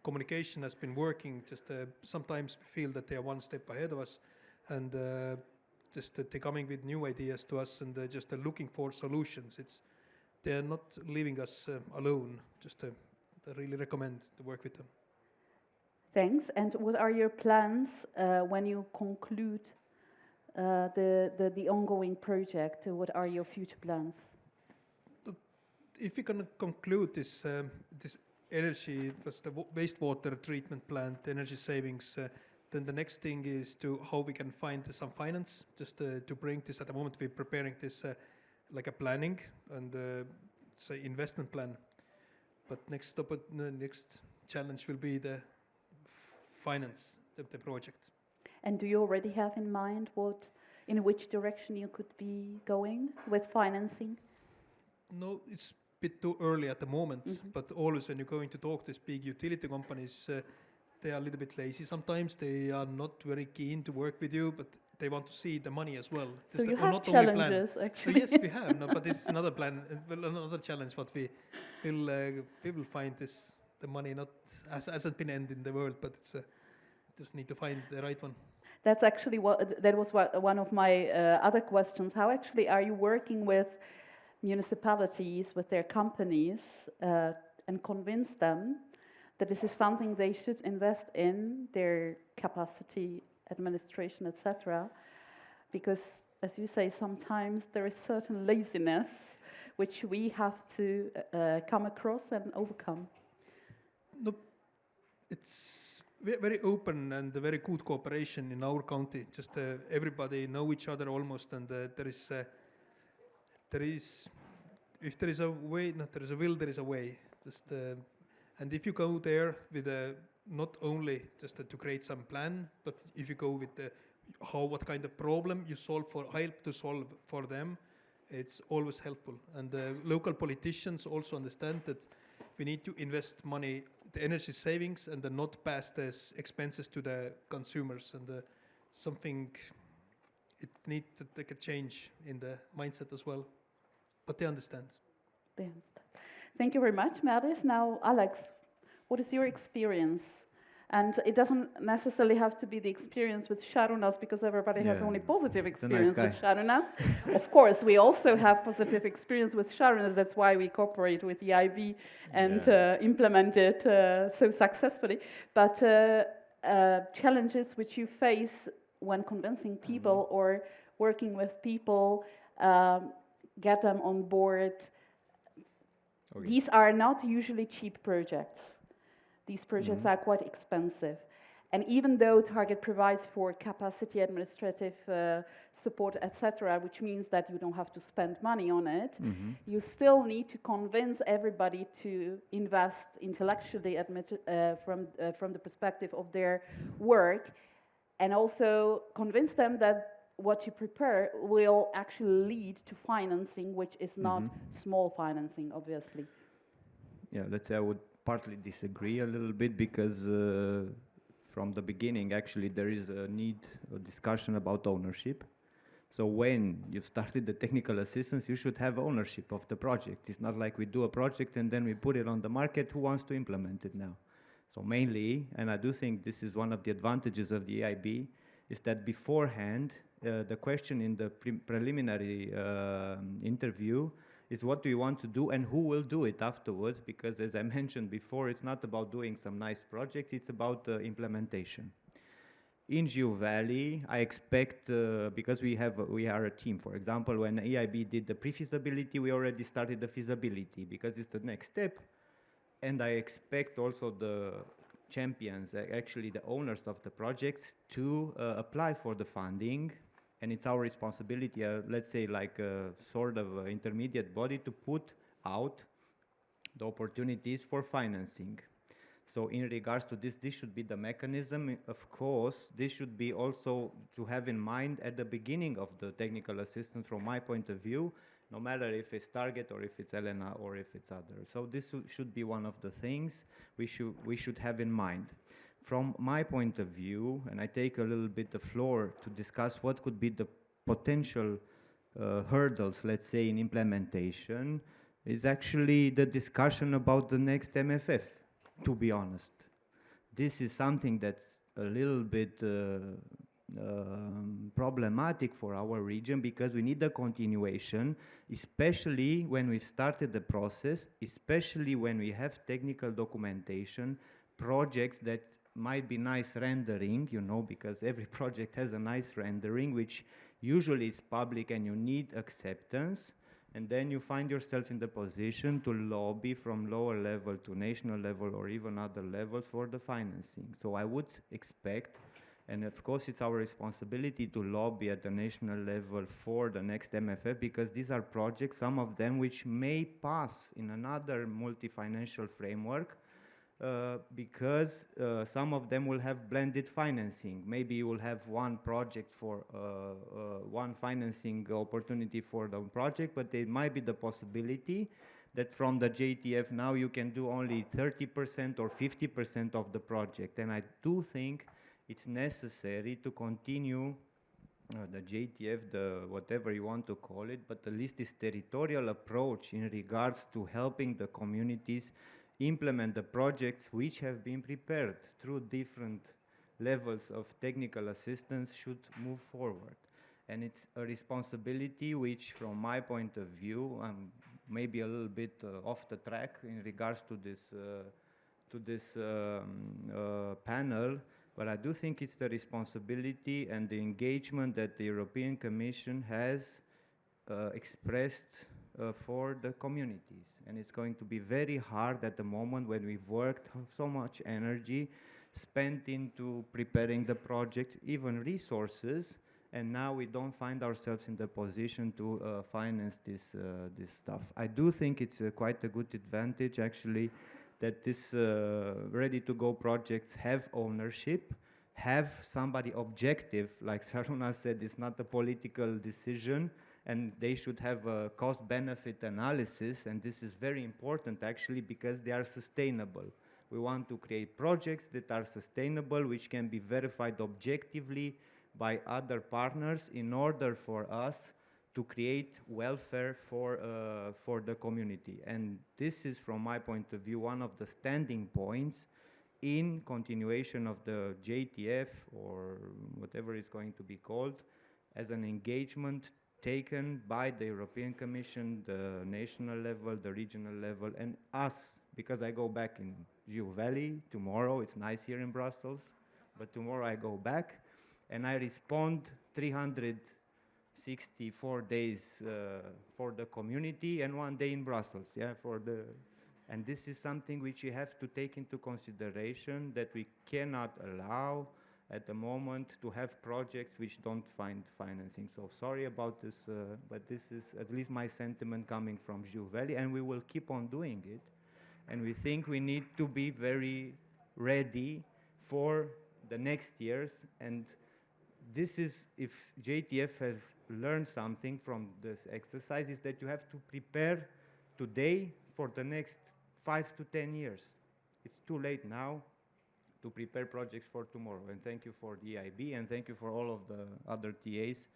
communication has been working, just sometimes we feel that they are one step ahead of us, and just they're coming with new ideas to us, and just looking for solutions. They are not leaving us alone, just I really recommend to work with them. Thanks. And what are your plans when you conclude the ongoing project? What are your future plans? If we can conclude this energy, the wastewater treatment plant, energy savings, then the next thing is how we can find some finance, just to bring this. At the moment, we're preparing this like a planning and say investment plan. But next challenge will be the finance the project. And do you already have in mind in which direction you could be going with financing? No, it's a bit too early at the moment, but always when you're going to talk to these big utility companies, they are a little bit lazy sometimes. They are not very keen to work with you, but they want to see the money as well. So you have not challenges, only actually. So yes, we have, but this is another plan, another challenge what we will find this the money hasn't been end in the world, but it's just need to find the right one. That's actually that was one of my other questions. How actually are you working with municipalities, with their companies, and convince them that this is something they should invest in, their capacity, administration, etc.? Because, as you say, sometimes there is certain laziness which we have to come across and overcome. No, it's very open and very good cooperation in our county. Just everybody know each other almost, and there is if there is a way, not there is a will, there is a way. Just and if you go there with not only just to create some plan, but if you go with what kind of problem you help to solve for them, it's always helpful. And local politicians also understand that we need to invest money, the energy savings, and then not pass these expenses to the consumers. And it needs to take a change in the mindset as well. But they understand. They understand. Thank you very much, Merdis. Now, Alex, what is your experience? And it doesn't necessarily have to be the experience with Šarūnas, because everybody has only positive experience with Šarūnas. Of course, we also have positive experience with Šarūnas. That's why we cooperate with EIB and implement it so successfully. But challenges which you face when convincing people or working with people, get them on board. Okay. These are not usually cheap projects. These projects are quite expensive. And even though Target provides for capacity, administrative support, etc., which means that you don't have to spend money on it, you still need to convince everybody to invest intellectually from the perspective of their work, and also convince them that what you prepare will actually lead to financing, which is not small financing, obviously. Yeah, let's say I would partly disagree a little bit, because from the beginning, actually, there is a discussion about ownership. So when you've started the technical assistance, you should have ownership of the project. It's not like we do a project and then we put it on the market. Who wants to implement it now? So mainly, and I do think this is one of the advantages of the EIB, is that beforehand, the question in the preliminary interview is what do you want to do and who will do it afterwards, because as I mentioned before, it's not about doing some nice project, it's about implementation. In Jiu Valley, I expect, because we are a team, for example, when EIB did the pre-feasibility, we already started the feasibility, because it's the next step, and I expect also the champions, actually the owners of the projects, to apply for the funding. And it's our responsibility, let's say like a sort of intermediate body, to put out the opportunities for financing. So in regards to this should be the mechanism. Of course, this should be also to have in mind at the beginning of the technical assistance, from my point of view, no matter if it's Target or if it's Elena or if it's other. So this should be one of the things we should have in mind. From my point of view, and I take a little bit the floor to discuss what could be the potential hurdles, let's say, in implementation, is actually the discussion about the next MFF, to be honest. This is something that's a little bit problematic for our region, because we need a continuation, especially when we've started the process, especially when we have technical documentation, projects that might be nice rendering, you know, because every project has a nice rendering, which usually is public, and you need acceptance, and then you find yourself in the position to lobby from lower level to national level or even other levels for the financing. So I would expect, and of course it's our responsibility to lobby at the national level for the next MFF, because these are projects, some of them which may pass in another multi-financial framework, because some of them will have blended financing. Maybe you will have one project for one financing opportunity for the project, but there might be the possibility that from the JTF now you can do only 30% or 50% of the project. And I do think it's necessary to continue the JTF, the whatever you want to call it, but at least this territorial approach in regards to helping the communities implement the projects which have been prepared through different levels of technical assistance should move forward. And it's a responsibility which, from my point of view, I'm maybe a little bit off the track in regards to this panel, but I do think it's the responsibility and the engagement that the European Commission has expressed for the communities. And it's going to be very hard at the moment when we've worked so much energy spent into preparing the project, even resources, and now we don't find ourselves in the position to finance this stuff. I do think it's quite a good advantage, actually, that this ready-to-go projects have ownership, have somebody objective, like Saruna said, it's not a political decision, and they should have a cost-benefit analysis, and this is very important, actually, because they are sustainable. We want to create projects that are sustainable, which can be verified objectively by other partners in order for us to create welfare for the community. And this is, from my point of view, one of the standing points in continuation of the JTF, or whatever it's going to be called, as an engagement taken by the European Commission, the national level, the regional level, and us, because I go back in Jiu Valley tomorrow. It's nice here in Brussels, but tomorrow I go back and I respond 364 days for the community and 1 day in Brussels, yeah, and this is something which you have to take into consideration, that we cannot allow at the moment to have projects which don't find financing. So sorry about this, but this is at least my sentiment coming from Jiu Valley, and we will keep on doing it. And we think we need to be very ready for the next years. And this is, if JTF has learned something from this exercise, is that you have to prepare today for the next 5 to 10 years. It's too late now to prepare projects for tomorrow. And thank you for the EIB, and thank you for all of the other TAs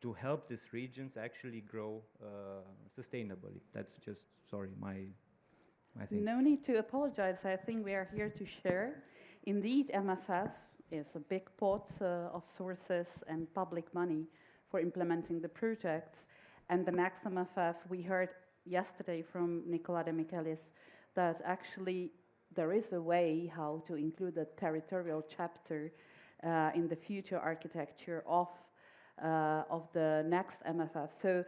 to help these regions actually grow sustainably. That's just, sorry, I think. No need to apologize. I think we are here to share. Indeed, MFF is a big pot of sources and public money for implementing the projects. And the next MFF, we heard yesterday from Nicola de Michelis that actually there is a way how to include a territorial chapter in the future architecture of the next MFF. So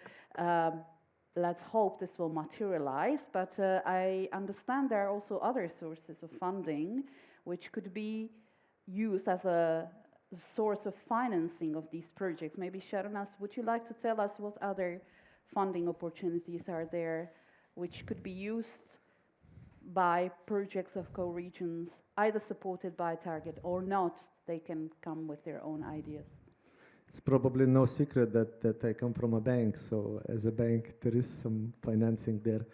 let's hope this will materialize. But I understand there are also other sources of funding which could be used as a source of financing of these projects. Maybe Sharonas, would you like to tell us what other funding opportunities are there which could be used by projects of co-regions, either supported by Target or not? They can come with their own ideas. It's probably no secret that I come from a bank, so as a bank there is some financing there.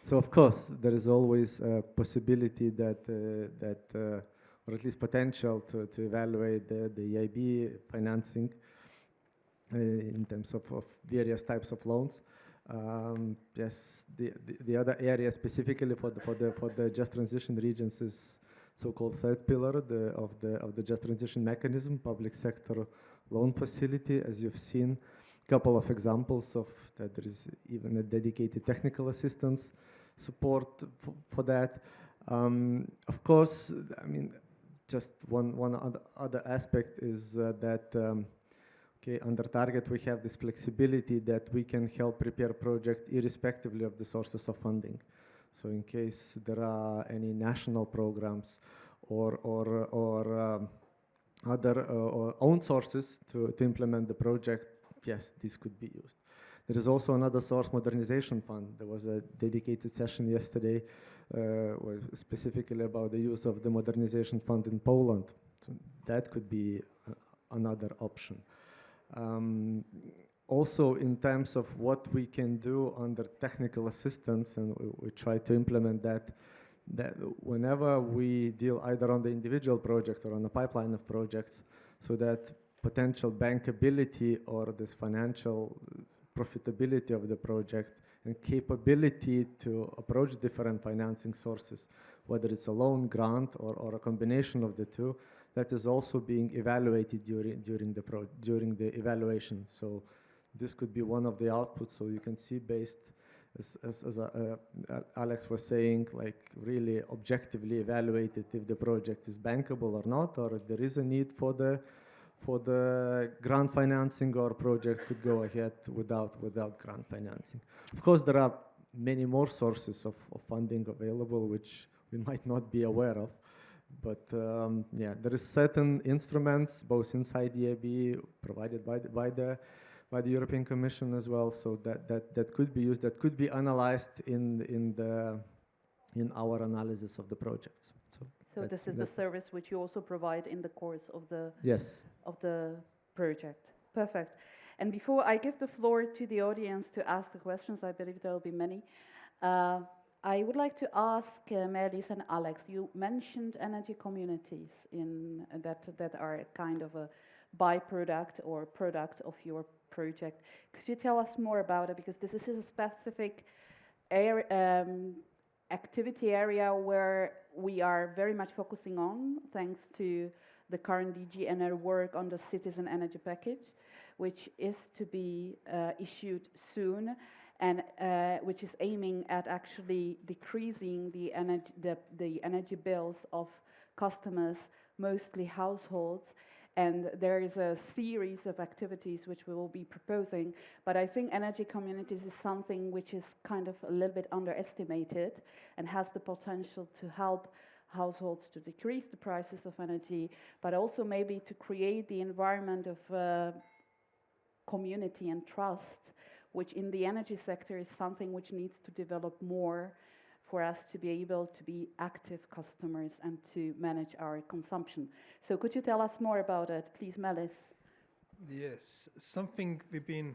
So of course there is always a possibility that, or at least potential to evaluate the EIB financing in terms of various types of loans. Yes, the other area specifically for the just transition regions is so-called third pillar of the just transition mechanism, public sector loan facility. As you've seen, a couple of examples of that. There is even a dedicated technical assistance support for that. Of course, I mean, just one other aspect is that. Okay, under Target, we have this flexibility that we can help prepare project irrespectively of the sources of funding. So in case there are any national programs or other own sources to implement the project, yes, this could be used. There is also another source, modernization fund. There was a dedicated session yesterday specifically about the use of the modernization fund in Poland. So that could be another option. Also, in terms of what we can do under technical assistance, and we try to implement that whenever we deal either on the individual project or on a pipeline of projects, so that potential bankability or this financial profitability of the project and capability to approach different financing sources, whether it's a loan, grant, or a combination of the two, that is also being evaluated during the evaluation. So this could be one of the outputs. So you can see, based as Alex was saying, like really objectively evaluated if the project is bankable or not, or if there is a need for the grant financing, or project could go ahead without grant financing. Of course, there are many more sources of funding available, which we might not be aware of. But yeah, there is certain instruments, both inside the EIB, provided by the European Commission as well, so that could be used, that could be analyzed in our analysis of the projects. So this is the service which you also provide in the course of the yes, of the project. Perfect. And before I give the floor to the audience to ask the questions, I believe there will be many. I would like to ask Melis and Alex. You mentioned energy communities in that are kind of a byproduct or product of your project. Could you tell us more about it? Because this is a specific activity area where we are very much focusing on, thanks to the current DG and our work on the citizen energy package, which is to be issued soon, and which is aiming at actually decreasing the energy bills of customers, mostly households. And there is a series of activities which we will be proposing, but I think energy communities is something which is kind of a little bit underestimated and has the potential to help households to decrease the prices of energy, but also maybe to create the environment of community and trust, which in the energy sector is something which needs to develop more for us to be able to be active customers and to manage our consumption. So could you tell us more about it, please, Melis? Yes, something we've been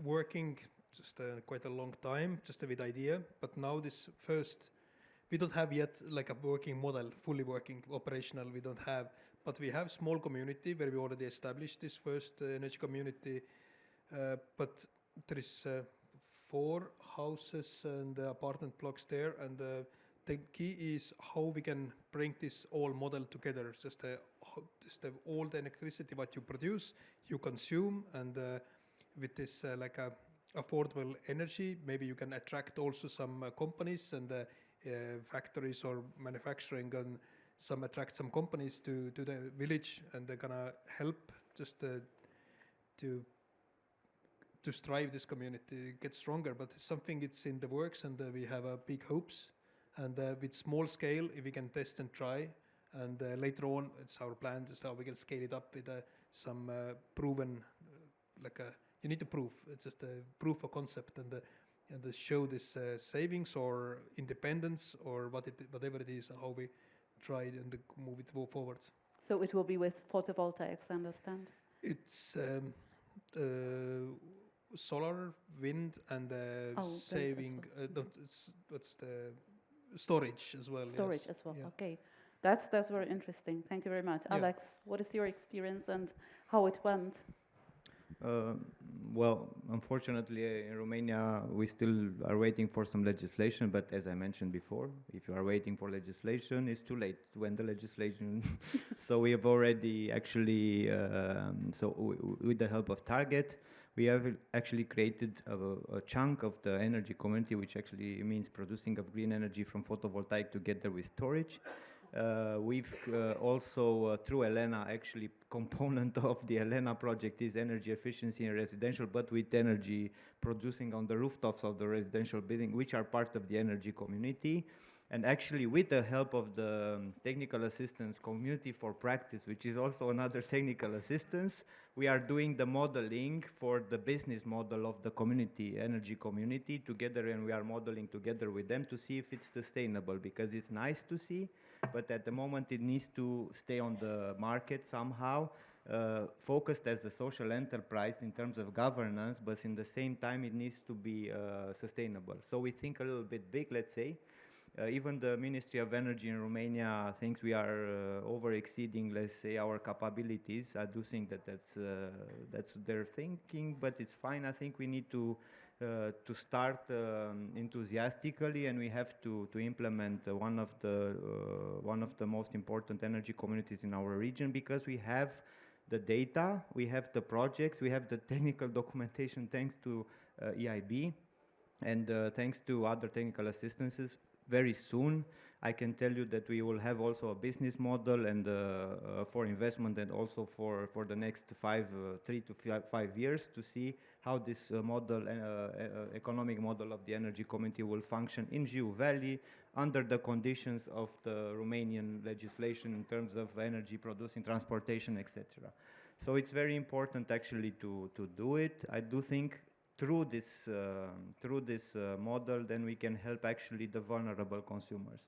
working just quite a long time, just with idea, but now this first, we don't have yet like a working model, fully working, operational, we don't have, but we have small community where we already established this first energy community, but there is 4 houses and apartment blocks there, and the key is how we can bring this all model together. Just all the electricity what you produce, you consume, and with this like affordable energy, maybe you can attract also some companies and factories or manufacturing, and attract some companies to the village, and they're gonna help just to strive this community, get stronger. But it's something, it's in the works, and we have big hopes. And with small scale, if we can test and try, and later on, it's our plan just how we can scale it up with some proven, you need to prove. It's just a proof of concept, and show this savings or independence or whatever it is, and how we try and move it forward. So it will be with photovoltaics, I understand? It's solar, wind, and saving. What's the storage as well? Storage yes. as well. Yeah. Okay, that's very interesting. Thank you very much, Yeah. Alex. What is your experience and how it went? Well, unfortunately, in Romania, we still are waiting for some legislation. But as I mentioned before, if you are waiting for legislation, it's too late when the legislation. So we have already actually, with the help of Target, we have actually created a chunk of the energy community, which actually means producing of green energy from photovoltaic together with storage. We've also, through Elena, actually component of the Elena project is energy efficiency in residential, but with energy producing on the rooftops of the residential building, which are part of the energy community. And actually, with the help of the technical assistance community for practice, which is also another technical assistance, we are doing the modeling for the business model of the community, energy community, together, and we are modeling together with them to see if it's sustainable, because it's nice to see, but at the moment it needs to stay on the market somehow, focused as a social enterprise in terms of governance, but in the same time it needs to be sustainable. So we think a little bit big, let's say. Even the Ministry of Energy in Romania thinks we are over-exceeding, let's say, our capabilities. I do think that that's their thinking, but it's fine. I think we need to start enthusiastically, and we have to implement one of the most important energy communities in our region, because we have the data, we have the projects, we have the technical documentation thanks to EIB, and thanks to other technical assistances. Very soon, I can tell you that we will have also a business model and for investment, and also for the next 3 to 5 years, to see how this model, economic model of the energy community will function in Jiu Valley under the conditions of the Romanian legislation in terms of energy producing, transportation, etc. So it's very important actually to do it. I do think through this model, then we can help actually the vulnerable consumers.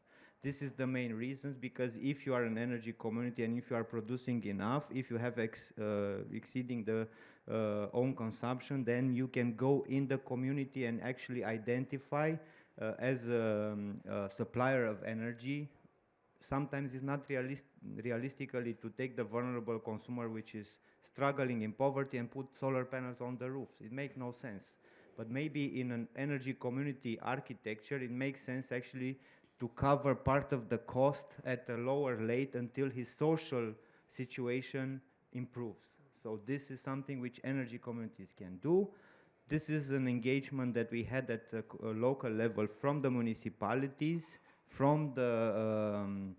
This is the main reasons, because if you are an energy community and if you are producing enough, if you have exceeding the own consumption, then you can go in the community and actually identify as a supplier of energy. Sometimes it's not realistically to take the vulnerable consumer which is struggling in poverty and put solar panels on the roofs. It makes no sense. But maybe in an energy community architecture, it makes sense actually to cover part of the cost at a lower rate until his social situation improves. So this is something which energy communities can do. This is an engagement that we had at a local level from the municipalities, from the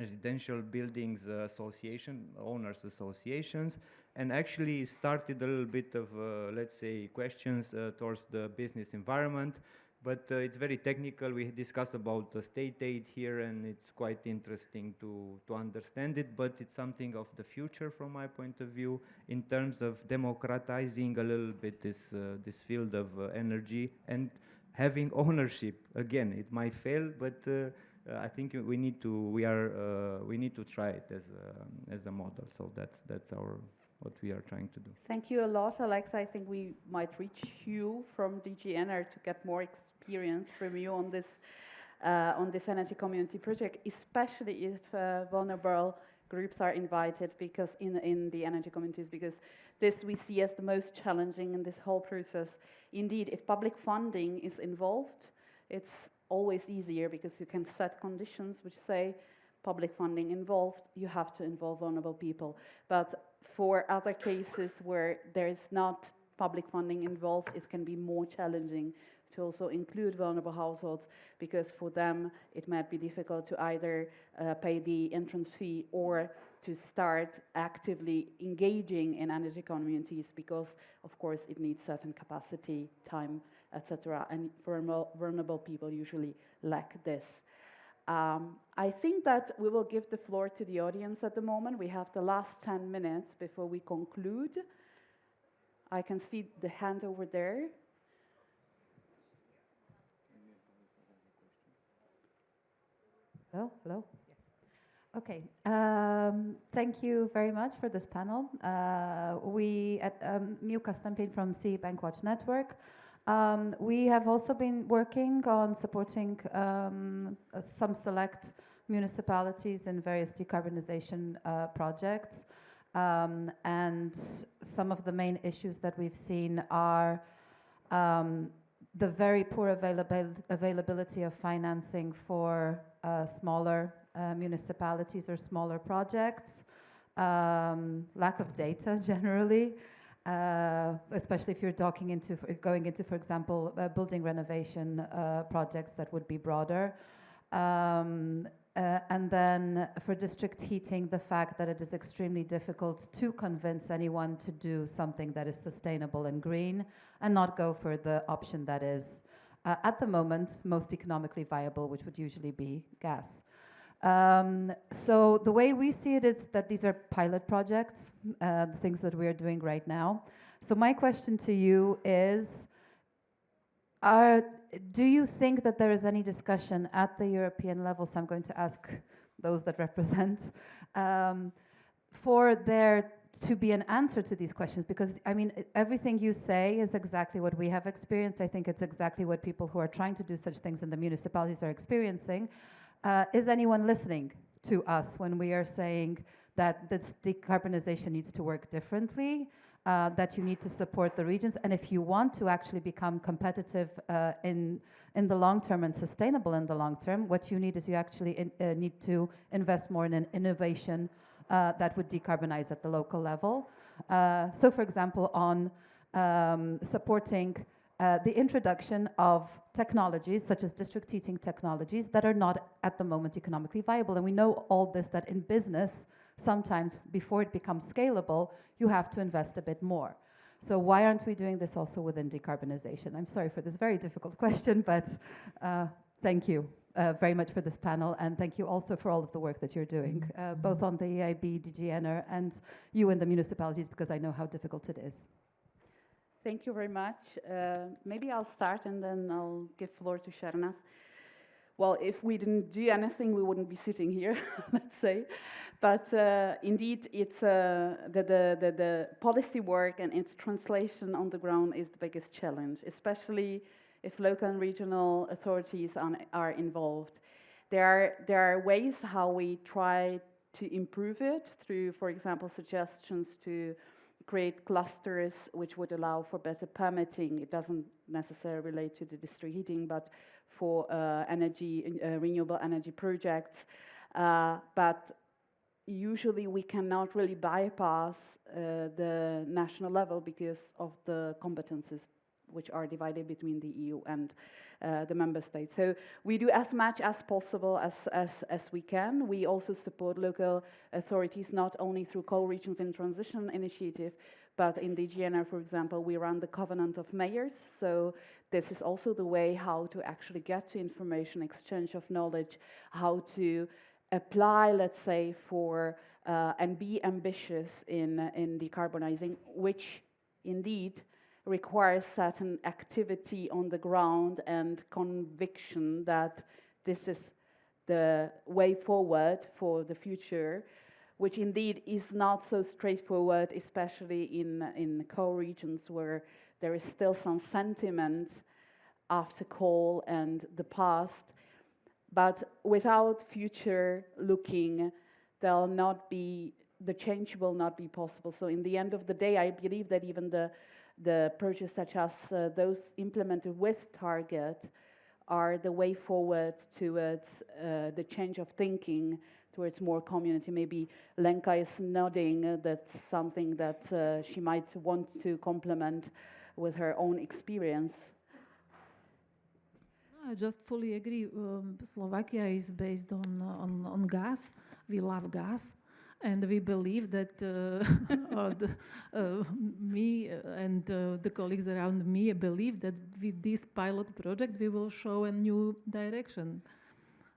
residential buildings association, owners associations, and actually started a little bit of, let's say, questions towards the business environment. But it's very technical. We discussed about the state aid here, and it's quite interesting to understand it, but it's something of the future from my point of view, in terms of democratizing a little bit this field of energy and having ownership. Again, it might fail, but I think we need to try it as a model. So that's what we are trying to do. Thank you a lot, Alexa. I think we might reach you from DG Ener to get more experience from you on this energy community project, especially if vulnerable groups are invited, because in the energy communities, because this we see as the most challenging in this whole process. Indeed, if public funding is involved, it's always easier, because you can set conditions which say public funding involved, you have to involve vulnerable people. But for other cases where there is not public funding involved, it can be more challenging to also include vulnerable households, because for them it might be difficult to either pay the entrance fee or to start actively engaging in energy communities, because of course it needs certain capacity, time, etc. And vulnerable people usually lack this. I think that we will give the floor to the audience at the moment. We have the last 10 minutes before we conclude. I can see the hand over there. Hello, hello. Yes. Okay. Thank you very much for this panel. We at Miuka Stampin from CE Bankwatch Network. We have also been working on supporting some select municipalities in various decarbonisation projects. And some of the main issues that we've seen are the very poor availability of financing for smaller municipalities or smaller projects, lack of data generally, especially if you're going into, for example, building renovation projects that would be broader. And then for district heating, the fact that it is extremely difficult to convince anyone to do something that is sustainable and green, and not go for the option that is, at the moment, most economically viable, which would usually be gas. So the way we see it is that these are pilot projects, the things that we are doing right now. So my question to you is, do you think that there is any discussion at the European level, so I'm going to ask those that represent, for there to be an answer to these questions, because I mean, everything you say is exactly what we have experienced. I think it's exactly what people who are trying to do such things in the municipalities are experiencing. Is anyone listening to us when we are saying that this decarbonization needs to work differently, that you need to support the regions, and if you want to actually become competitive in the long term and sustainable in the long term, what you need is you actually need to invest more in an innovation that would decarbonize at the local level. So for example, on supporting the introduction of technologies such as district heating technologies that are not at the moment economically viable. And we know all this, that in business, sometimes before it becomes scalable, you have to invest a bit more. So why aren't we doing this also within decarbonization? I'm sorry for this very difficult question, but thank you very much for this panel, and thank you also for all of the work that you're doing, both on the EIB, DGNR, and you in the municipalities, because I know how difficult it is. Thank you very much. Maybe I'll start and then I'll give floor to Sharonas. Well, if we didn't do anything, we wouldn't be sitting here, let's say. But indeed, it's the policy work and its translation on the ground is the biggest challenge, especially if local and regional authorities are involved. There are ways how we try to improve it through, for example, suggestions to create clusters which would allow for better permitting. It doesn't necessarily relate to the district heating, but for renewable energy projects. But usually we cannot really bypass the national level because of the competences which are divided between the EU and the member states. So we do as much as possible as we can. We also support local authorities, not only through co-regions in transition initiative, but in DGNR, for example, we run the Covenant of Mayors. So this is also the way how to actually get to information, exchange of knowledge, how to apply, let's say, for and be ambitious in decarbonizing, which indeed requires certain activity on the ground and conviction that this is the way forward for the future, which indeed is not so straightforward, especially in co-regions where there is still some sentiment after coal and the past. But without future looking, the change will not be possible. So in the end of the day, I believe that even the projects such as those implemented with Target are the way forward towards the change of thinking towards more community. Maybe Lenka is nodding, that's something that she might want to complement with her own experience. I just fully agree. Slovakia is based on gas. We love gas. And we believe that me and the colleagues around me believe that with this pilot project we will show a new direction.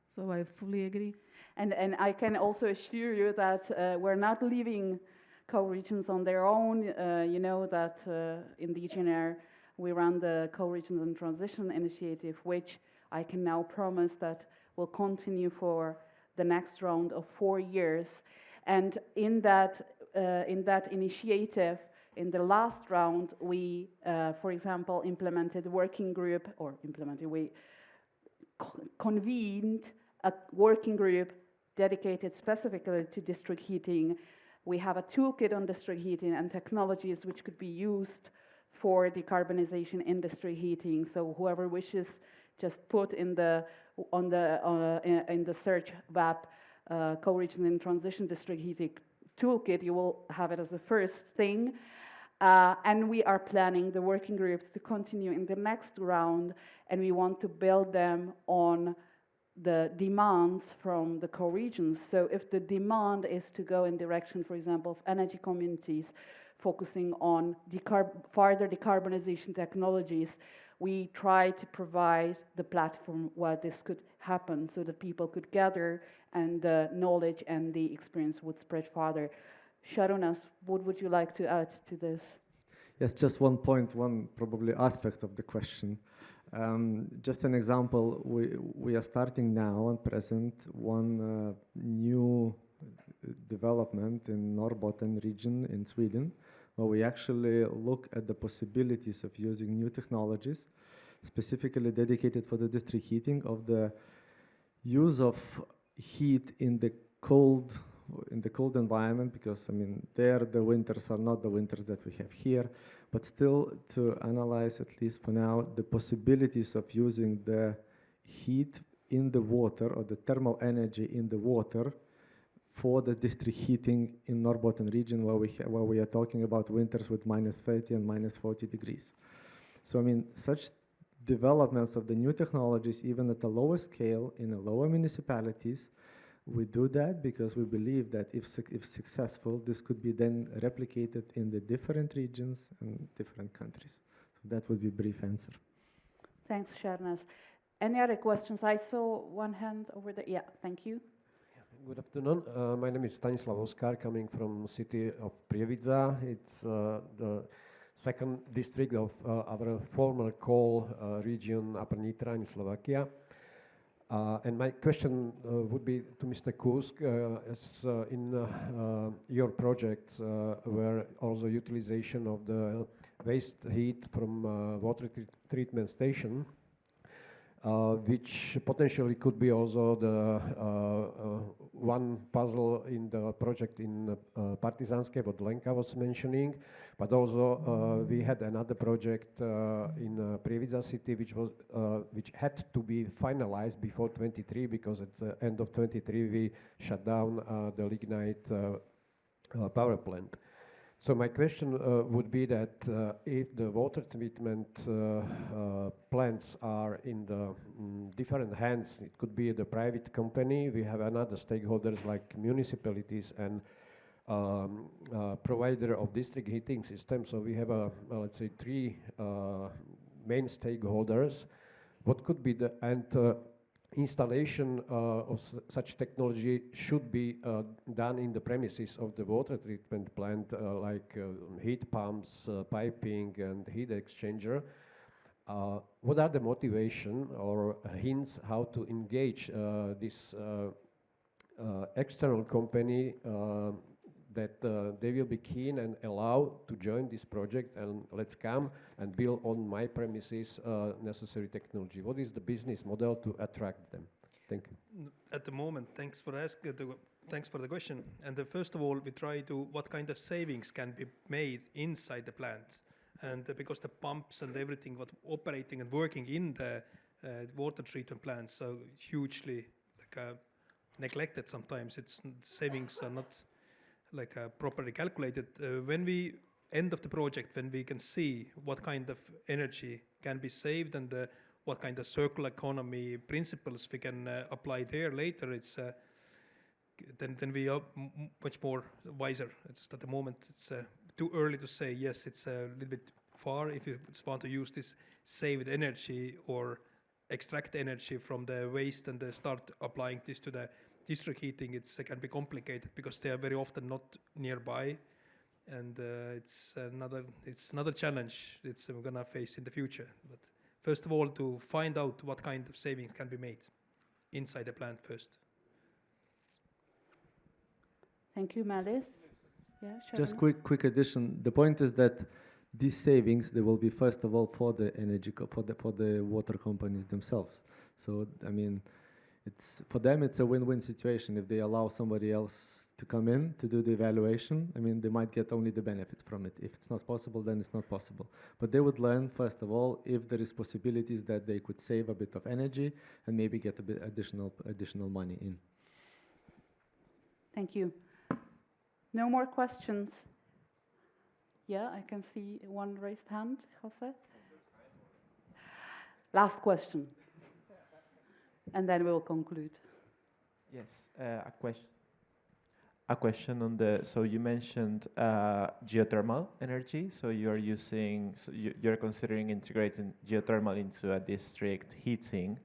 So I fully agree. And I can also assure you that we're not leaving co-regions on their own. You know that in DGNR we run the Co-Regions and Transition Initiative, which I can now promise that will continue for the next round of 4 years. And in that initiative, in the last round, we, for example, we convened a working group dedicated specifically to district heating. We have a toolkit on district heating and technologies which could be used for decarbonization in district heating. So whoever wishes, just put in the search web co-regions in transition district heating toolkit. You will have it as the first thing. And we are planning the working groups to continue in the next round, and we want to build them on the demands from the co-regions. So if the demand is to go in direction, for example, of energy communities, focusing on further decarbonization technologies, we try to provide the platform where this could happen so that people could gather and the knowledge and the experience would spread farther. Sharonas, what would you like to add to this? Yes, just one point, one probably aspect of the question. Just an example, we are starting now and present one new development in Norrbotten region in Sweden, where we actually look at the possibilities of using new technologies, specifically dedicated for the district heating, of the use of heat in the cold environment, because I mean there the winters are not the winters that we have here, but still to analyze, at least for now, the possibilities of using the heat in the water, or the thermal energy in the water, for the district heating in Norrbotten region, where we are talking about winters with -30 and -40 degrees. So I mean, such developments of the new technologies, even at a lower scale, in a lower municipalities, we do that because we believe that if successful, this could be then replicated in the different regions and different countries. So that would be a brief answer. Thanks, Shernas. Any other questions? I saw one hand over there. Yeah, thank you. Good afternoon. My name is Stanislav Oskar, coming from city of Prievidza. It's the second district of our former coal region, Upper Nitra in Slovakia. And my question would be to Mr. Kusk, as in your projects where also utilization of the waste heat from water treatment station, which potentially could be also the one puzzle in the project in Partizanske, what Lenka was mentioning, but also we had another project in Prievidza city, which had to be finalized before 23, because at the end of 23 we shut down the lignite power plant. So my question would be that if the water treatment plants are in the different hands, it could be the private company, we have another stakeholders like municipalities and provider of district heating systems. So we have let's say three main stakeholders. What could be the installation of such technology should be done in the premises of the water treatment plant, like heat pumps, piping, and heat exchanger. What are the motivation or hints how to engage this external company that they will be keen and allow to join this project, and let's come and build on my premises necessary technology? What is the business model to attract them? Thank you. At the moment, thanks for the question. And first of all, we try to what kind of savings can be made inside the plant, and because the pumps and everything what operating and working in the water treatment plants so hugely neglected sometimes. Savings are not properly calculated. When we end of the project, when we can see what kind of energy can be saved and what kind of circular economy principles we can apply there later, it's then we are much more wiser. It's just at the moment it's too early to say. Yes, it's a little bit far if you want to use this saved energy or extract energy from the waste and start applying this to the district heating. It can be complicated because they are very often not nearby, and it's another challenge we're gonna face in the future. But first of all, to find out what kind of savings can be made inside the plant first. Thank you, Melis. Yeah, Just Shernas? quick addition. The point is that these savings, they will be first of all for the energy for the water companies themselves. So I mean, it's for them it's a win-win situation. If they allow somebody else to come in to do the evaluation, I mean, they might get only the benefits from it. If it's not possible, then it's not possible. But they would learn first of all if there is possibilities that they could save a bit of energy and maybe get a bit additional money in. Thank you. No more questions? Yeah, I can see one raised hand, Jose. Last question. And then we'll conclude. Yes, a question on the, so you mentioned geothermal energy, so you're considering integrating geothermal into a district heating.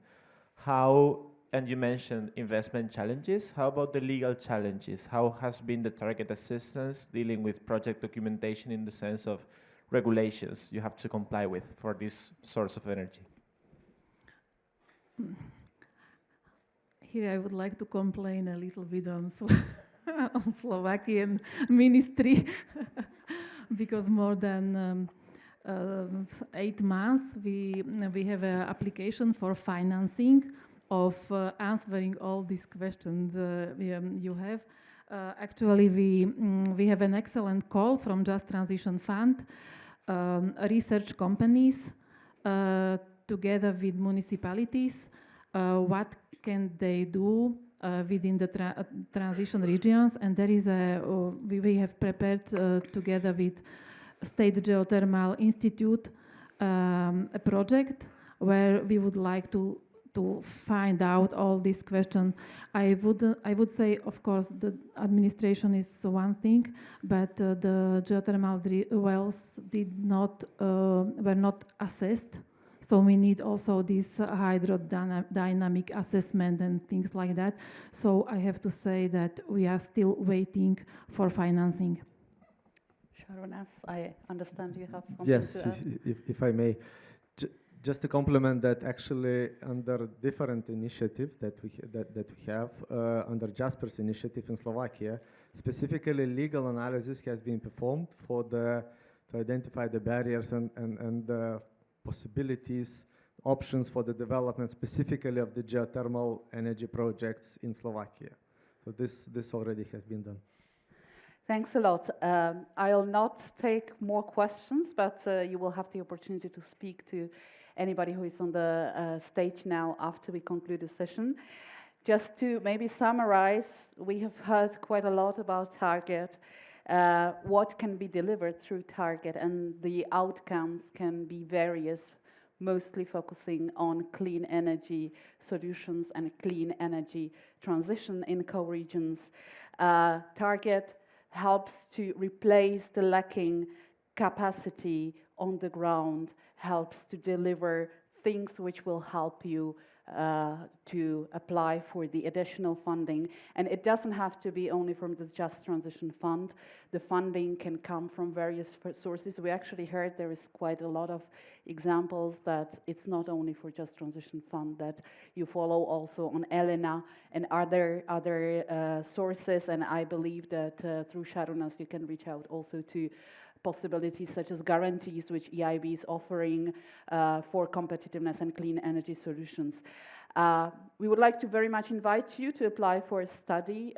And you mentioned investment challenges. How about the legal challenges? How has been the target assistance dealing with project documentation in the sense of regulations you have to comply with for this source of energy? Here I would like to complain a little bit on Slovakian ministry because more than 8 months we have an application for financing of answering all these questions you have. Actually, we have an excellent call from Just Transition Fund, research companies together with municipalities. What can they do within the transition regions? And there is we have prepared together with State Geothermal Institute a project where we would like to find out all these questions. I would say, of course, the administration is one thing, but the geothermal wells were not assessed. So we need also this hydrodynamic assessment and things like that. So I have to say that we are still waiting for financing. Sharonas, I understand you have something yes, to add. if I may. Just to complement that, actually, under different initiative that we have, under Jasper's initiative in Slovakia, specifically legal analysis has been performed to identify the barriers and the possibilities, options for the development specifically of the geothermal energy projects in Slovakia. So this already has been done. Thanks a lot. I'll not take more questions, but you will have the opportunity to speak to anybody who is on the stage now after we conclude the session. Just to maybe summarize, we have heard quite a lot about Target, what can be delivered through Target, and the outcomes can be various, mostly focusing on clean energy solutions and clean energy transition in co-regions. Target helps to replace the lacking capacity on the ground, helps to deliver things which will help you to apply for the additional funding. And it doesn't have to be only from the Just Transition Fund. The funding can come from various sources. We actually heard there is quite a lot of examples that it's not only for Just Transition Fund, that you follow also on ELENA and other sources. And I believe that through Sharonas you can reach out also to possibilities such as guarantees which EIB is offering for competitiveness and clean energy solutions. We would like to very much invite you to apply for a study,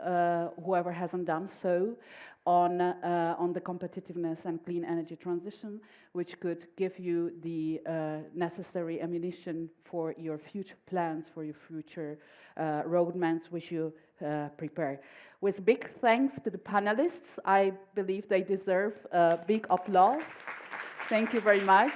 whoever hasn't done so, on the competitiveness and clean energy transition, which could give you the necessary ammunition for your future plans, for your future roadmaps which you prepare. With big thanks to the panelists, I believe they deserve a big applause. Thank you very much.